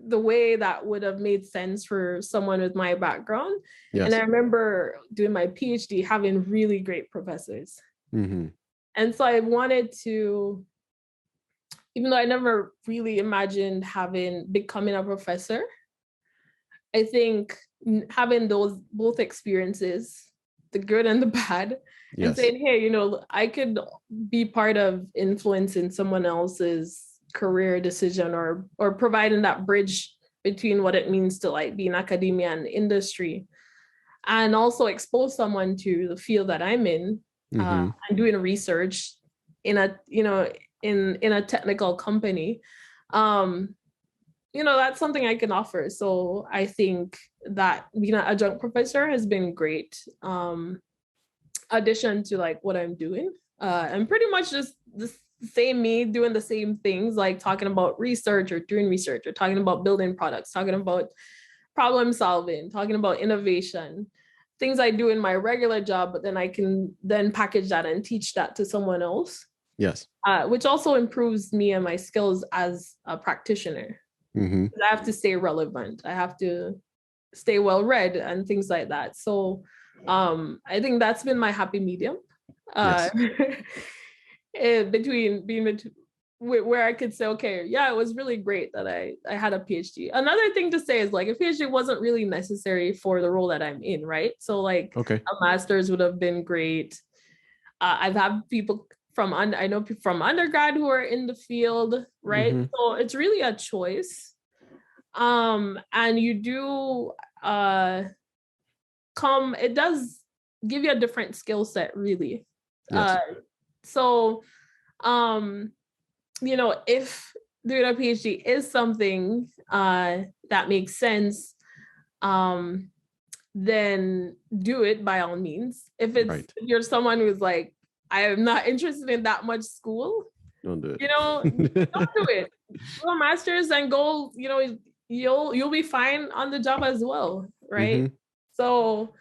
the way that would have made sense for someone with my background. Yes. And I remember doing my PhD having really great professors. And so I wanted to, even though I never really imagined becoming a professor, I think having those both experiences, the good and the bad, and saying, hey, I could be part of influencing someone else's career decision or providing that bridge between what it means to like be in academia and industry, and also expose someone to the field that I'm in, and doing research in a in a technical company. That's something I can offer. So I think that being an adjunct professor has been great addition to like what I'm doing. And pretty much just the same me doing the same things, like talking about research or doing research or talking about building products, talking about problem solving, talking about innovation, things I do in my regular job, but then I can then package that and teach that to someone else. Yes. Which also improves me and my skills as a practitioner. I have to stay relevant. I have to stay well read and things like that. So I think that's been my happy medium between being where I could say, okay, yeah, it was really great that I had a PhD. Another thing to say is like a PhD wasn't really necessary for the role that I'm in, right? So like a master's would have been great. I've had people I know people from undergrad who are in the field, right? So it's really a choice. And you do it does give you a different skill set, really. Yes. If doing a PhD is something that makes sense, then do it by all means. If if you're someone who's like, I am not interested in that much school, don't do it. Don't do it. Do a master's and go, you'll be fine on the job as well, right? So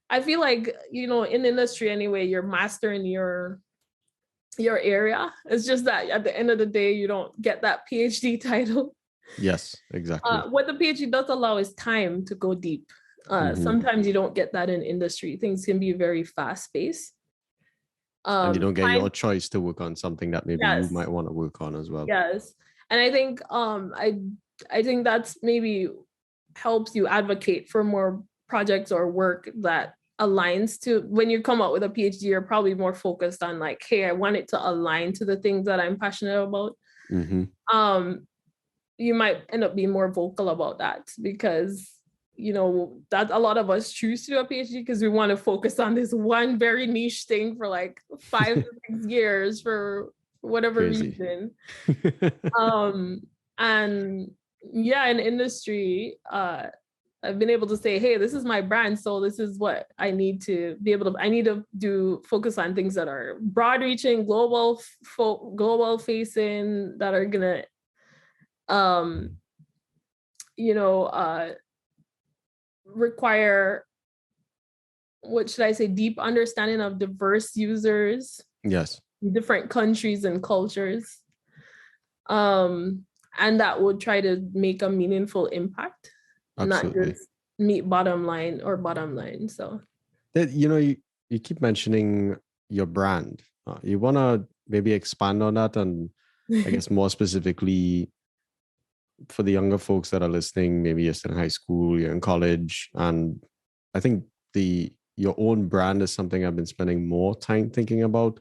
I feel like, in industry anyway, you're mastering your area. It's just that at the end of the day, you don't get that PhD title. Yes, exactly. What the PhD does allow is time to go deep. Sometimes you don't get that in industry. Things can be very fast-paced. And you don't get your choice to work on something that maybe you might want to work on as well. Yes. And I think I think that's maybe helps you advocate for more projects or work that aligns to, when you come out with a PhD, you're probably more focused on like, hey, I want it to align to the things that I'm passionate about. You might end up being more vocal about that because that a lot of us choose to do a PhD because we want to focus on this one very niche thing for like 5 to 6 years for whatever reason. And yeah, in industry, I've been able to say, hey, this is my brand, so this is what I need to be able to. I need to focus on things that are broad-reaching, global facing, that are gonna, require, what should I say, deep understanding of diverse users. Yes. Different countries and cultures. And that would try to make a meaningful impact. Absolutely. Not just meet bottom line. So that, you keep mentioning your brand. You want to maybe expand on that, and I guess more specifically for the younger folks that are listening, maybe you're still in high school, you're in college, and I think your own brand is something I've been spending more time thinking about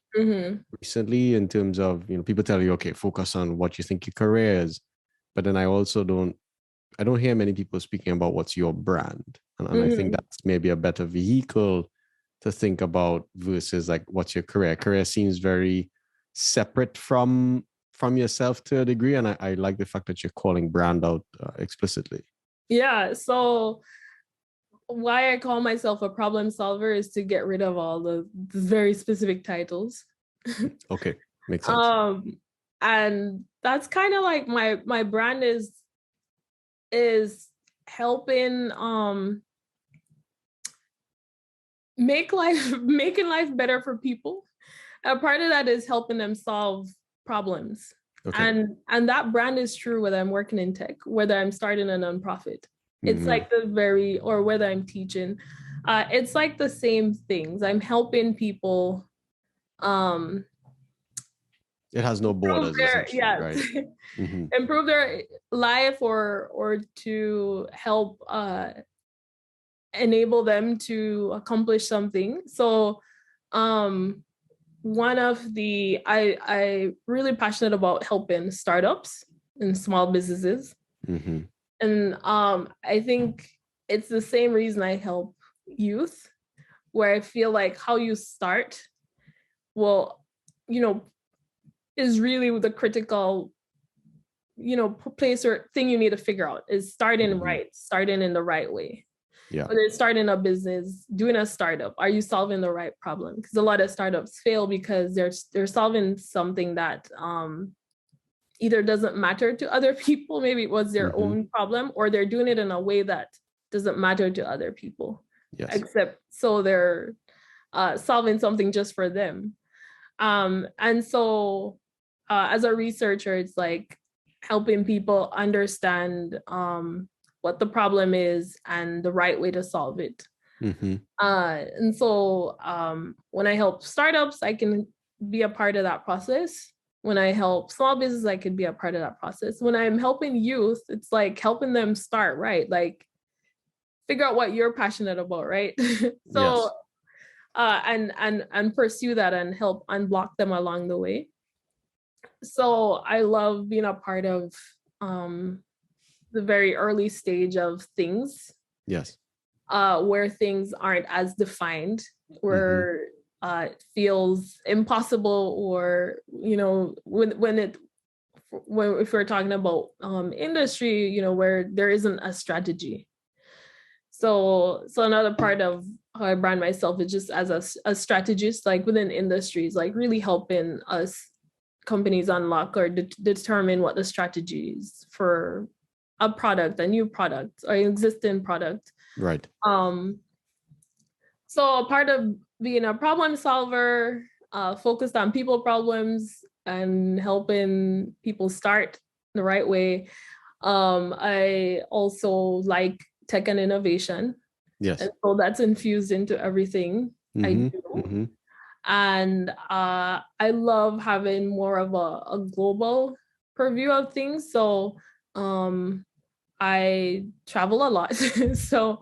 recently, in terms of, people tell you, okay, focus on what you think your career is, but then I don't hear many people speaking about what's your brand, and I think that's maybe a better vehicle to think about versus like what's your career. Career seems very separate from yourself to a degree, and I like the fact that you're calling brand out explicitly. Yeah, so why I call myself a problem solver is to get rid of all the very specific titles. Okay, makes sense. And that's kind of like my brand is helping making life better for people. A part of that is helping them solve problems. Okay. And that brand is true whether I'm working in tech, whether I'm starting a nonprofit. It's like or whether I'm teaching. It's like the same things. I'm helping people It has no borders, essentially, right? improve their life or to help enable them to accomplish something. So one of the I really passionate about helping startups and small businesses. And I think it's the same reason I help youth, where I feel like how you start, well, is really the critical, place or thing you need to figure out is starting in the right way. Yeah. Whether it's starting a business, doing a startup, are you solving the right problem? Because a lot of startups fail because they're solving something that either doesn't matter to other people, maybe it was their own problem, or they're doing it in a way that doesn't matter to other people. Yes. Except so they're solving something just for them. And so as a researcher, it's like helping people understand what the problem is and the right way to solve it. And so when I help startups, I can be a part of that process. When I help small business, I could be a part of that process. When I'm helping youth, it's like helping them start, right? Like figure out what you're passionate about, right? So and pursue that and help unblock them along the way. So I love being a part of the very early stage of things. Yes. Where things aren't as defined, where it feels impossible, or if we're talking about industry, where there isn't a strategy. So another part of how I brand myself is just as a strategist, like within industries, like really helping us companies unlock or determine what the strategy is for a product, a new product, or an existing product. Right. So a part of being a problem solver, focused on people problems and helping people start the right way. I also like tech and innovation. Yes. And so that's infused into everything I do. And I love having more of a global purview of things. So I travel a lot. So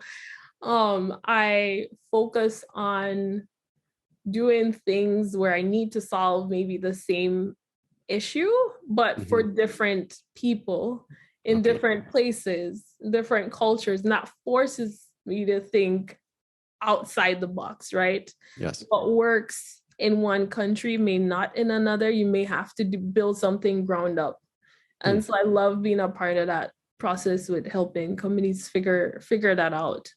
I focus on doing things where I need to solve maybe the same issue, but for different people in different places, different cultures, and that forces me to think outside the box, right? Yes. What works in one country may not in another. You may have to build something ground up. And so I love being a part of that process with helping companies figure that out.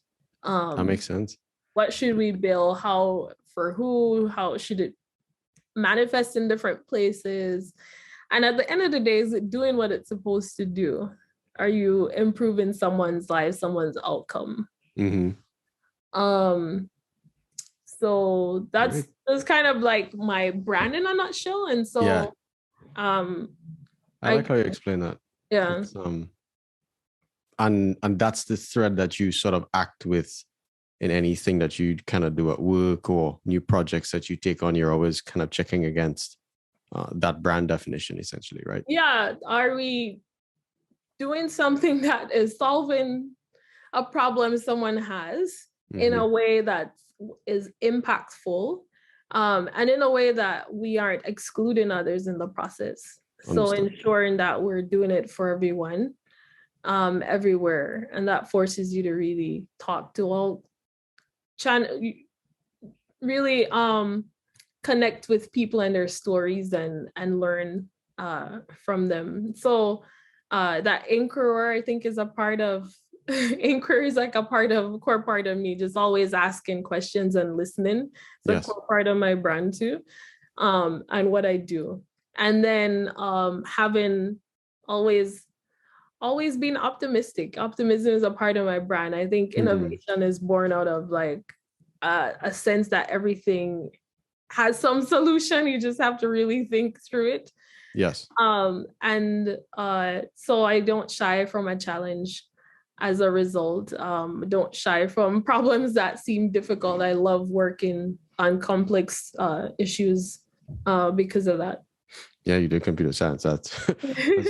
That makes sense. What should we build? How, for who? How should it manifest in different places? And at the end of the day, is it doing what it's supposed to do? Are you improving someone's life, someone's outcome? So that's kind of like my brand in a nutshell. And so I like how you explain that. Yeah. And that's the thread that you sort of act with in anything that you kind of do at work or new projects that you take on. You're always kind of checking against that brand definition, essentially, right? Yeah. Are we doing something that is solving a problem someone has in a way that is impactful, and in a way that we aren't excluding others in the process? So ensuring that we're doing it for everyone, everywhere. And that forces you to really talk to all, really connect with people and their stories and learn from them. So that inquiry, I think, is a part of inquiry is like a core part of me, just always asking questions and listening. It's a Yes. core part of my brand too, and what I do. And then having always been optimistic. Optimism is a part of my brand. I think innovation is born out of like a sense that everything has some solution. You just have to really think through it. Yes. And so I don't shy from a challenge as a result. Don't shy from problems that seem difficult. I love working on complex issues because of that. Yeah, you do computer science. That's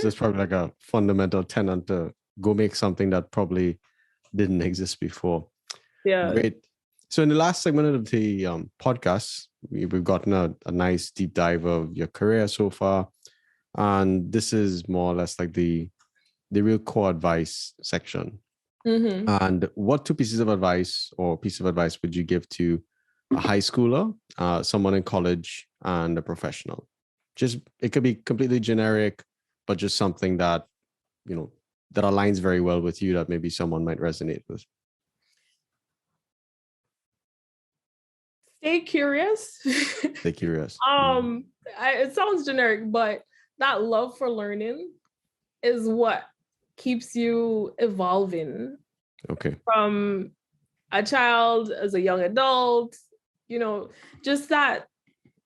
just probably like a fundamental tenet to go make something that probably didn't exist before. Yeah. Great. So in the last segment of the podcast, we've gotten a nice deep dive of your career so far. And this is more or less like the real core advice section. Mm-hmm. And what two pieces of advice or piece of advice would you give to a high schooler, someone in college, and a professional? Just, it could be completely generic, but just something that, you know, that aligns very well with you that maybe someone might resonate with. Stay curious. Stay curious. It sounds generic, but that love for learning is what keeps you evolving. Okay. From a child as a young adult, you know, just that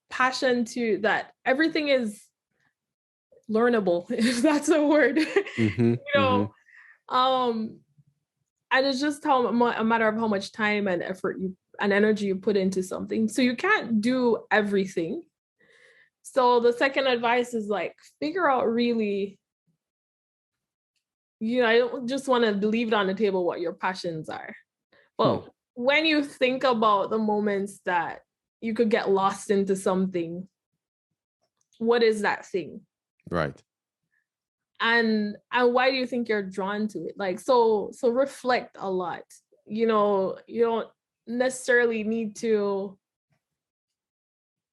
passion to that everything is learnable, if that's a word. You know, and it's just a matter of how much time and effort and energy you put into something. So you can't do everything. So the second advice is like, figure out really, you know, I don't just want to leave it on the table what your passions are. But when you think about the moments that you could get lost into something, what is that thing? Right. And why do you think you're drawn to it? Like, so reflect a lot. You know, you don't necessarily need to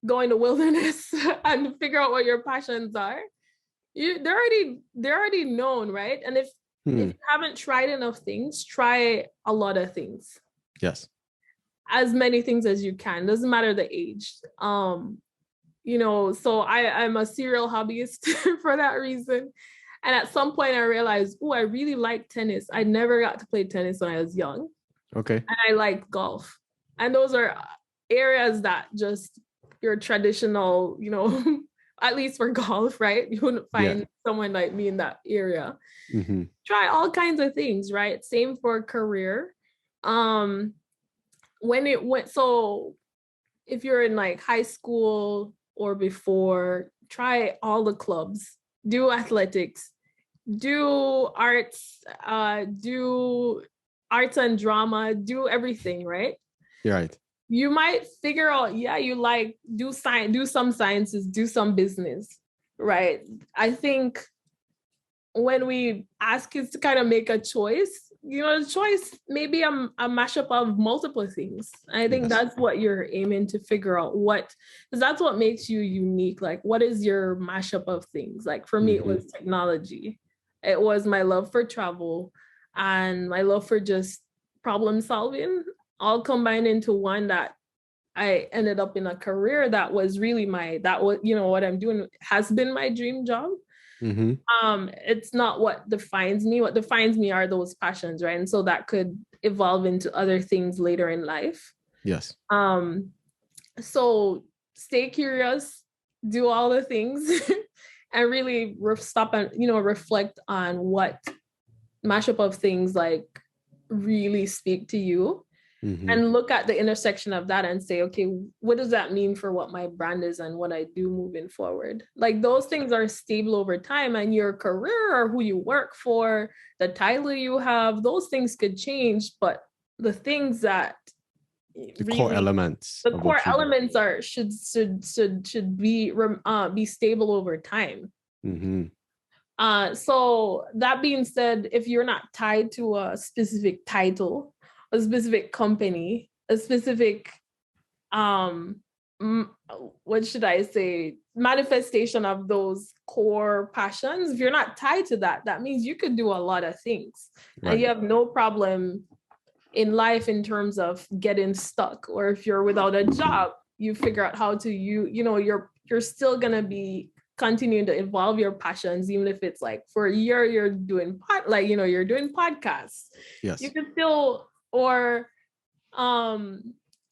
go in the wilderness and figure out what your passions are. They're already known, right? And if you haven't tried enough things, try a lot of things. Yes. As many things as you can. Doesn't matter the age. You know, so I'm a serial hobbyist for that reason. And at some point I realized, I really like tennis. I never got to play tennis when I was young. Okay. And I like golf. And those are areas that just your traditional, you know, at least for golf, right? You wouldn't find someone like me in that area. Try all kinds of things, right? Same for career. So if you're in like high school or before, try all the clubs, do athletics, do arts and drama, do everything, right? You're right. You might figure out, you like do some sciences, do some business, right? I think when we ask kids to kind of make a choice, you know, the choice may be a mashup of multiple things. I think that's what you're aiming to figure out, because that's what makes you unique. Like, what is your mashup of things? Like for me, it was technology. It was my love for travel and my love for just problem solving, all combined into one that I ended up in a career that was really what I'm doing has been my dream job. It's not what defines me. What defines me are those passions, right? And so that could evolve into other things later in life. Yes. So stay curious, do all the things, and really stop and, you know, reflect on what mashup of things like really speak to you. And look at the intersection of that and say, okay, what does that mean for what my brand is and what I do moving forward? Like those things are stable over time, and your career or who you work for, the title you have, those things could change. But the things that core elements should be stable over time. So that being said, if you're not tied to a specific title, a specific company, a specific mm, what should I say, manifestation of those core passions, if you're not tied to that, that means you could do a lot of things and you Right. have no problem in life in terms of getting stuck. Or if you're without a job, you figure out how to, you're still gonna be continuing to evolve your passions, even if it's like for a year you're doing you're doing podcasts. Yes. You can still, or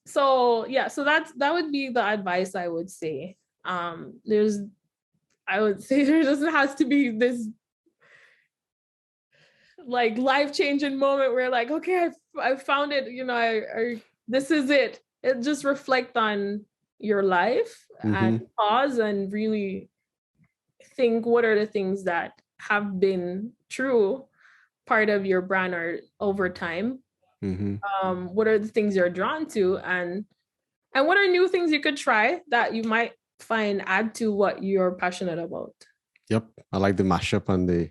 so yeah, so that would be the advice I would say. I would say there doesn't has to be this like life-changing moment where like, okay, I found it, this is it. It just reflect on your life and pause and really think what are the things that have been true part of your brand or over time. What are the things you're drawn to, and what are new things you could try that you might find add to what you're passionate about. Yep. I like the mashup and the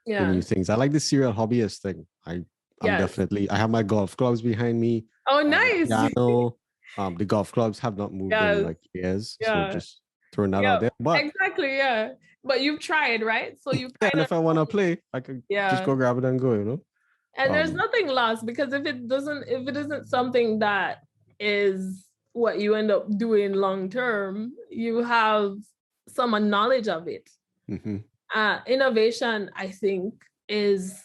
new things. I like the serial hobbyist thing. I'm definitely, I have my golf clubs behind me. Oh, nice. Piano. The golf clubs have not moved in like years. So just throwing that out there. But exactly, yeah. But you've tried, right? So you and if I want to play, I could just go grab it and go, And there's nothing lost, because if it isn't something that is what you end up doing long term, you have some knowledge of it. Innovation, I think, is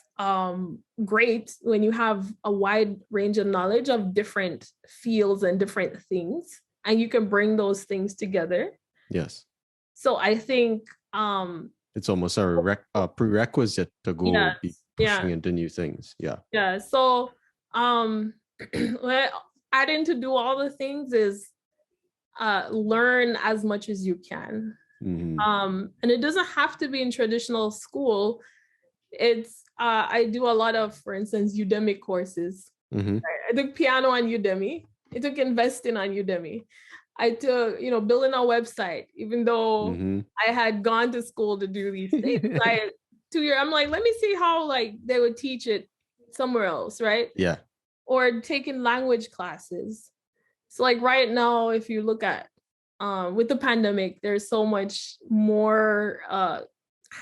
great when you have a wide range of knowledge of different fields and different things, and you can bring those things together. Yes. So I think it's almost a prerequisite to go be pushing into new things. Yeah. So adding to do all the things is learn as much as you can. And it doesn't have to be in traditional school. It's I do a lot of, for instance, Udemy courses. I took piano on Udemy. I took investing on Udemy. I took, building a website, even though I had gone to school to do these things. 2 years, I'm like, let me see how like they would teach it somewhere else, right? Yeah. Or taking language classes. So like right now, if you look at with the pandemic, there's so much more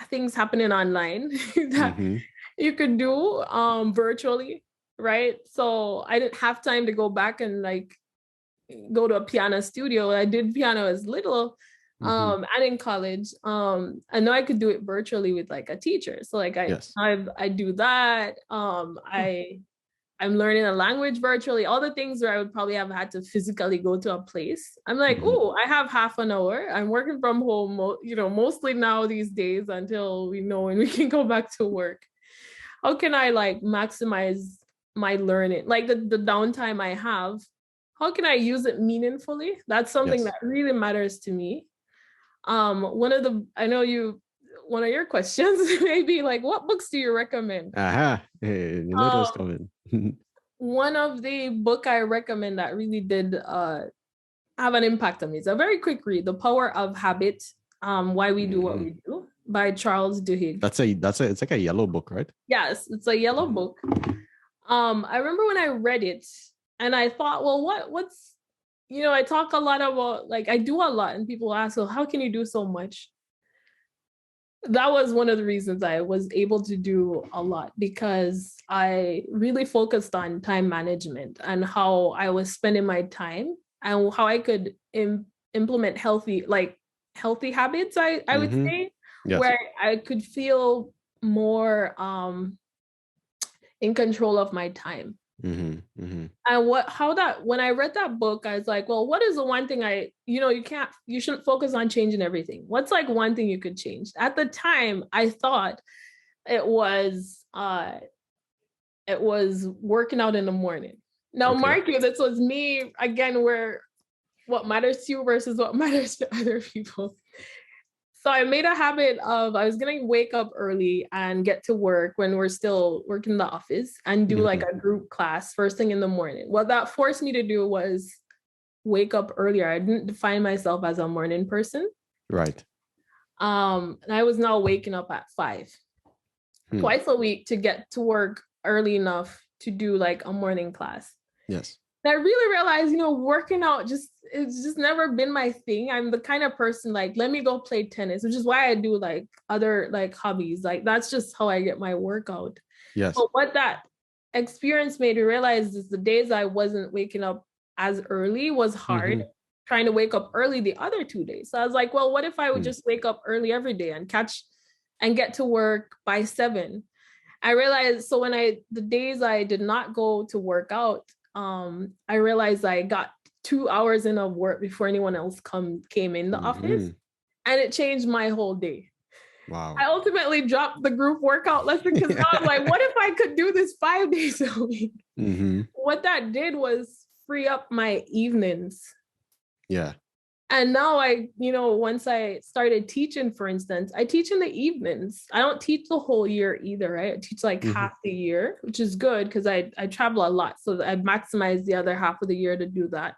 things happening online that you could do virtually, right? So I didn't have time to go back and like go to a piano studio. I did piano as little and in college. I know I could do it virtually with like a teacher. So like I do that. I'm learning a language virtually, all the things where I would probably have had to physically go to a place. I'm like, oh, I have half an hour. I'm working from home, mostly now these days until we know when we can go back to work. How can I like maximize my learning? Like the downtime I have, how can I use it meaningfully? That's something that really matters to me. One of your questions may be like, what books do you recommend? Hey, you know what's coming. One of the book I recommend that really did have an impact on me. It's a very quick read, The Power of Habit, Why We Do What We Do by Charles Duhigg. It's like a yellow book, right? Yes, it's a yellow book. I remember when I read it and I thought, well, what's, I talk a lot about, like, I do a lot, and people ask, well, how can you do so much? That was one of the reasons I was able to do a lot, because I really focused on time management and how I was spending my time and how I could implement healthy habits, I would say, where I could feel more in control of my time. And when I read that book, I was like, well, what is the one thing you shouldn't focus on changing everything. What's like one thing you could change? At the time, I thought it was working out in the morning. Now, mark you, this was me again, where what matters to you versus what matters to other people. So I made a habit of, I was going to wake up early and get to work when we're still working in the office and do like a group class first thing in the morning. What that forced me to do was wake up earlier. I didn't define myself as a morning person. Right. And I was now waking up at 5 twice a week to get to work early enough to do like a morning class. Yes. I really realized, working out it's just never been my thing. I'm the kind of person like, let me go play tennis, which is why I do like other like hobbies. Like that's just how I get my workout. Yes. But what that experience made me realize is the days I wasn't waking up as early was hard. Trying to wake up early the other 2 days. So I was like, well, what if I would just wake up early every day and get to work by 7? I realized, so the days I did not go to work out, I realized I got 2 hours in of work before anyone else came in the office, and it changed my whole day. Wow. I ultimately dropped the group workout lesson because I was like, what if I could do this 5 days a week? What that did was free up my evenings. Yeah. And now once I started teaching, for instance, I teach in the evenings. I don't teach the whole year either, right? I teach like half the year, which is good because I travel a lot. So I maximize the other half of the year to do that.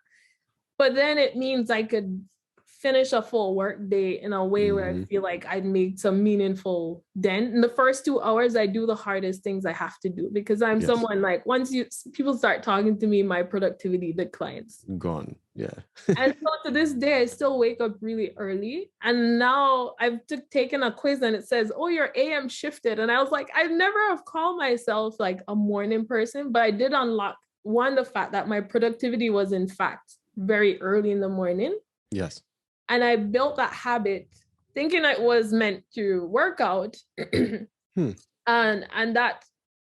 But then it means I could finish a full work day in a way where I feel like I made some meaningful dent. In the first 2 hours, I do the hardest things I have to do because I'm someone like, once people start talking to me, my productivity declines. Gone. Yeah. And so to this day, I still wake up really early. And now I've taken a quiz and it says, oh, your AM shifted. And I was like, I never have called myself like a morning person, but I did unlock the fact that my productivity was in fact very early in the morning. Yes. And I built that habit thinking it was meant to work out. And that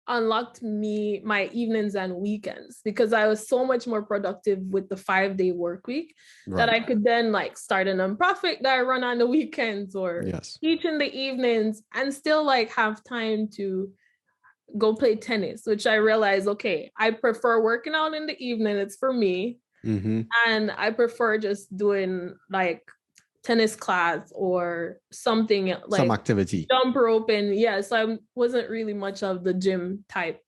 unlocked my evenings and weekends because I was so much more productive with the 5-day work week that I could then like start a nonprofit that I run on the weekends or teach in the evenings and still like have time to go play tennis, which I realized, okay, I prefer working out in the evening. It's for me. And I prefer just doing like tennis class or something like some activity, jump rope. And yes, I wasn't really much of the gym type.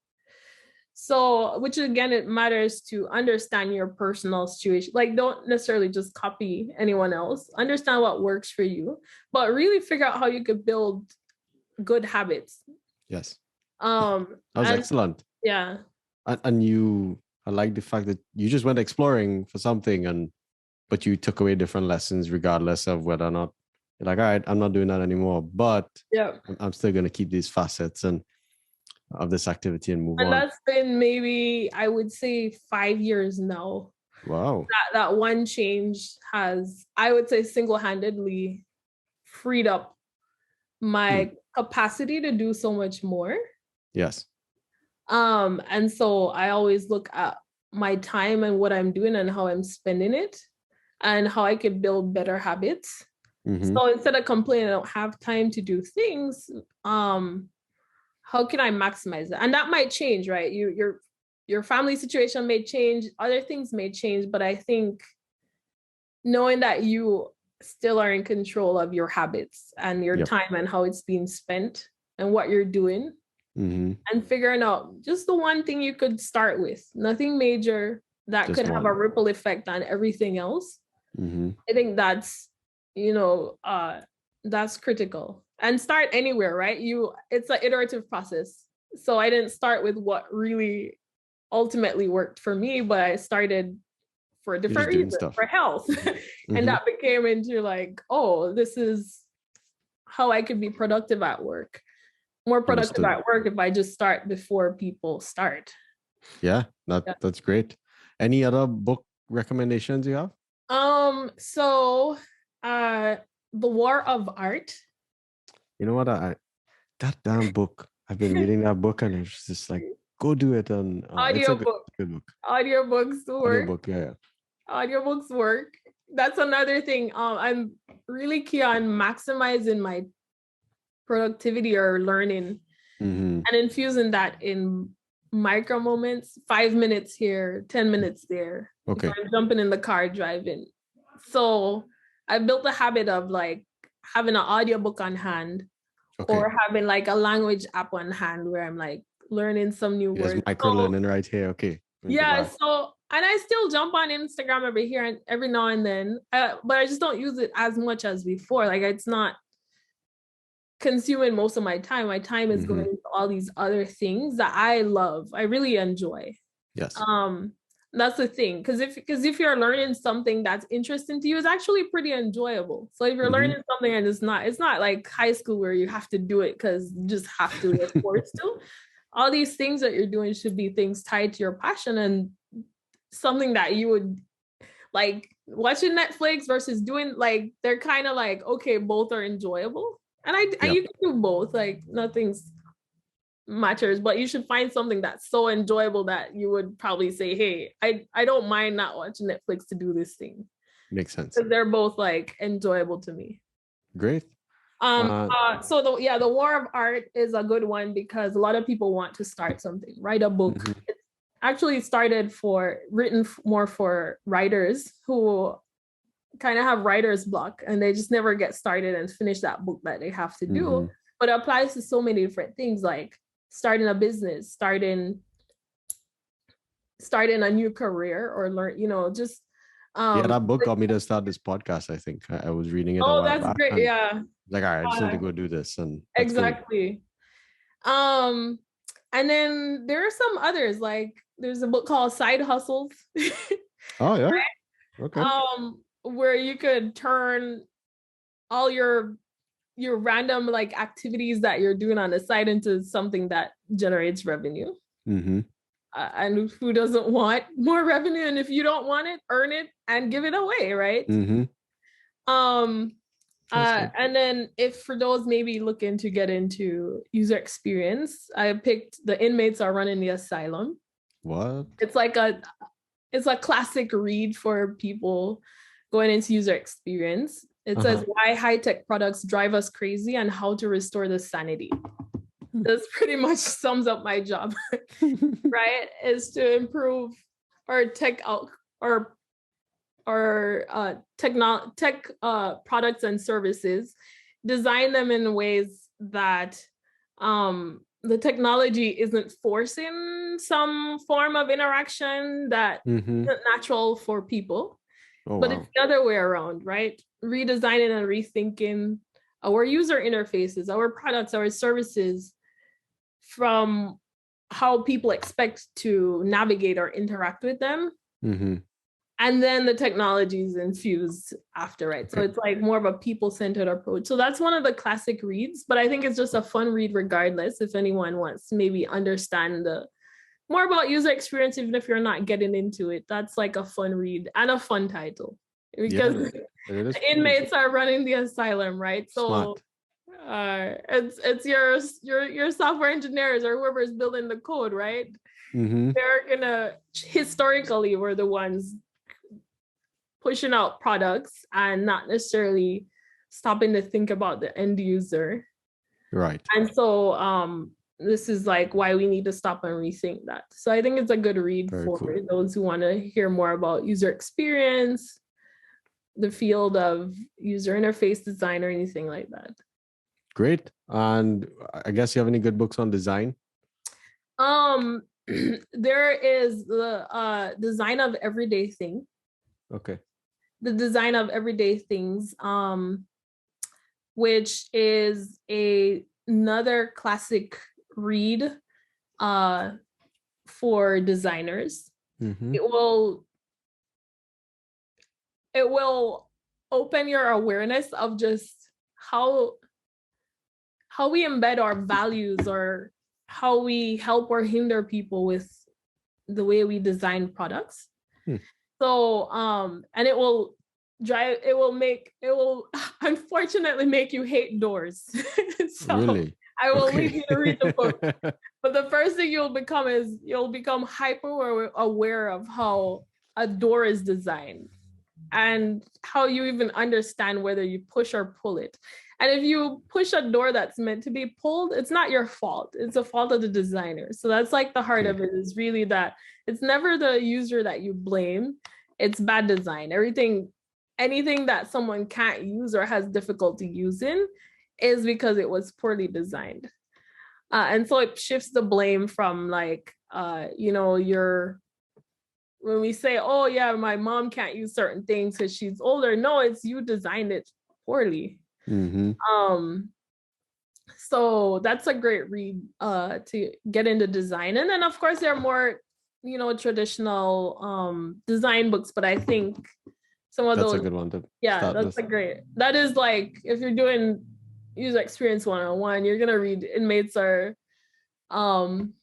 So, which again, it matters to understand your personal situation. Like, don't necessarily just copy anyone else. Understand what works for you, but really figure out how you could build good habits. Yes. That was excellent. Yeah. And I like the fact that you just went exploring for something but you took away different lessons regardless of whether or not you're like, all right, I'm not doing that anymore, but I'm still going to keep these facets of this activity and move on. And that's been maybe, I would say 5 years now. Wow. That one change has, I would say, single-handedly freed up my capacity to do so much more. Yes. And so I always look at my time and what I'm doing and how I'm spending it and how I could build better habits. So instead of complaining I don't have time to do things, how can I maximize that? And that might change, right? Your family situation may change, other things may change, but I think knowing that you still are in control of your habits and your time and how it's being spent and what you're doing, and figuring out just the one thing you could start with, nothing major that just could have a ripple effect on everything else. I think that's, that's critical. And start anywhere, right? It's an iterative process. So I didn't start with what really ultimately worked for me, but I started for a different reason, for health. And that became into like, oh, this is how I could be productive at work. More productive at work if I just start before people start. Yeah, that's great. Any other book recommendations you have? So The War of Art. You know what? That damn book. I've been reading that book and it's just like, go do it. And audiobook. Good book. Audiobooks work. Audiobook, yeah. Audiobooks work. That's another thing. I'm really key on maximizing my productivity or learning and infusing that in micro moments, 5 minutes here, 10 minutes there. Okay. If I'm jumping in the car driving. So I built the habit of like having an audiobook on hand or having like a language app on hand where I'm like learning some new words. Micro learning right here. Okay. Yeah. So, and I still jump on Instagram every now and then, but I just don't use it as much as before. Like it's not consuming most of my time. My time is going to all these other things that I love. I really enjoy. Yes. That's the thing, because if you're learning something that's interesting to you, it's actually pretty enjoyable. So if you're Mm-hmm. learning something and it's not like high school where you have to do it because you just have to, you're forced to. All these things that you're doing should be things tied to your passion and something that you would like. Watching Netflix versus doing, like, they're kind of like, okay, both are enjoyable, and Yeah. you can do both. Like, nothing's matters, but you should find something that's so enjoyable that you would probably say, hey, I don't mind not watching Netflix to do this thing, Makes sense. because they're both like enjoyable to me. Great. So the war of art is a good one because a lot of people want to start something, write a book. Mhm. It's actually written more for writers who kind of have writer's block and they just never get started and finish that book that they have to do. Mhm. But it applies to so many different things, like starting a business, starting a new career, or learn, just Yeah, that book like, got me to start this podcast. I think I was reading it a oh, while that's back, great. and Yeah, like, all right, I just need to uh, go do this, and that's great. exactly. Um, and then there are some others, like there's a book called Side Hustles, Oh yeah, okay. where you could turn all your random like activities that you're doing on the side into something that generates revenue. Mm-hmm. And who doesn't want more revenue? And if you don't want it, earn it and give it away, right? Mm-hmm. Um, That's good. and then if for those maybe looking to get into user experience, I picked The Inmates Are Running the Asylum. What? It's a classic read for people going into user experience. It says why high-tech products drive us crazy and how to restore the sanity. This pretty much sums up my job, right? Is to improve our tech out or tech products and services, design them in ways that the technology isn't forcing some form of interaction that Mm-hmm. isn't natural for people, Oh but wow. it's the other way around, right? Redesigning and rethinking our user interfaces, our products, our services from how people expect to navigate or interact with them. Mm-hmm. And then the technology is infused after, right? So Okay. it's like more of a people-centered approach. So that's one of the classic reads, but I think it's just a fun read regardless if anyone wants to maybe understand more about user experience, even if you're not getting into it. That's like a fun read and a fun title, because Yeah, it is the inmates are running the asylum, right? So smart. it's your software engineers or whoever's building the code, right? Mm-hmm. They're gonna historically were the ones pushing out products and not necessarily stopping to think about the end user. Right. And so this is like why we need to stop and rethink that. So I think it's a good read Very for cool. those who want to hear more about user experience, the field of user interface design, or anything like that. Great. And I guess you have any good books on design? There is the design of everyday thing. Okay. The design of everyday things, which is another classic read for designers. Mm-hmm. It will open your awareness of just how we embed our values, or how we help or hinder people with the way we design products. So and it will unfortunately make you hate doors. So Really? I will Okay. leave you to read the book. But the first thing you'll become hyper aware of how a door is designed and how you even understand whether you push or pull it. And if you push a door that's meant to be pulled, it's not your fault. It's the fault of the designer. So that's like the heart of it, is really that it's never the user that you blame. It's bad design. Anything that someone can't use or has difficulty using is because it was poorly designed. And so it shifts the blame from like, when we say, oh yeah, my mom can't use certain things because she's older. No, it's you designed it poorly. Mm-hmm. So that's a great read to get into design. And then of course there are more traditional design books, but I think some of That's those, a good one to yeah, start that's with. a great, that is like, if you're doing user experience 101, you're gonna read inmates are running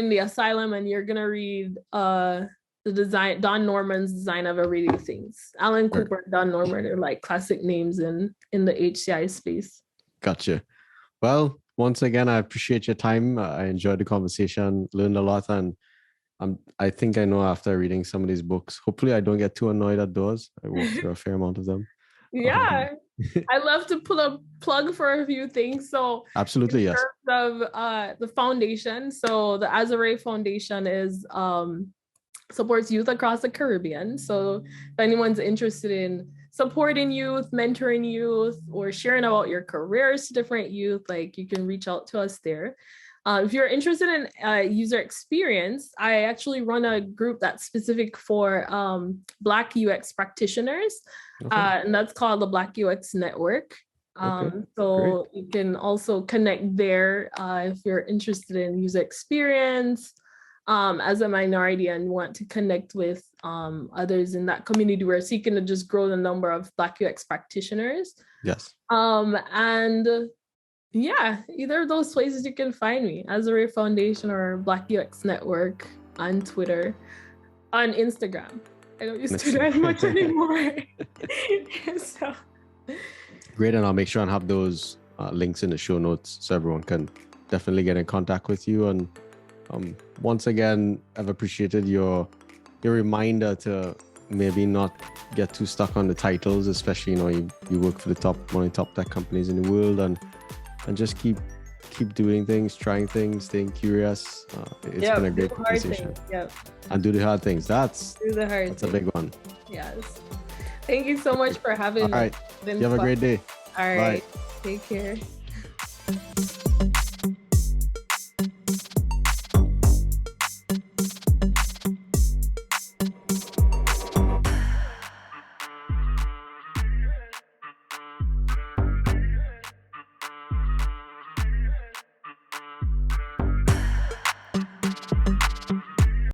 the asylum, and you're gonna read the design, Don Norman's Design of Everyday Things. Alan Cooper and Don Norman are like classic names in the HCI space. Gotcha. Well, once again, I appreciate your time. I enjoyed the conversation, learned a lot, and I think I know after reading some of these books, hopefully I don't get too annoyed at those. I walk through a fair amount of them. Yeah. I love to put a plug for a few things. So absolutely, in yes. terms of the foundation, so the Azarae Foundation is supports youth across the Caribbean. So if anyone's interested in supporting youth, mentoring youth, or sharing about your careers to different youth, like you can reach out to us there. If you're interested in user experience, I actually run a group that's specific for Black UX practitioners, and that's called the Black UX Network. So great. You can also connect there if you're interested in user experience as a minority and want to connect with others in that community. We're seeking to just grow the number of Black UX practitioners. Yes. And yeah, either of those places you can find me, Azarae Foundation or Black UX Network on Twitter, on Instagram. I don't use Twitter as much anymore. So. Great, and I'll make sure and have those links in the show notes so everyone can definitely get in contact with you. And once again, I've appreciated your reminder to maybe not get too stuck on the titles, especially you work for one of the top tech companies in the world, and just keep doing things, trying things, staying curious. It's been a great conversation. And do the hard things. That's a big one. Yes. Thank you so much for having me. All right. You have a great day. All right. Bye. Take care.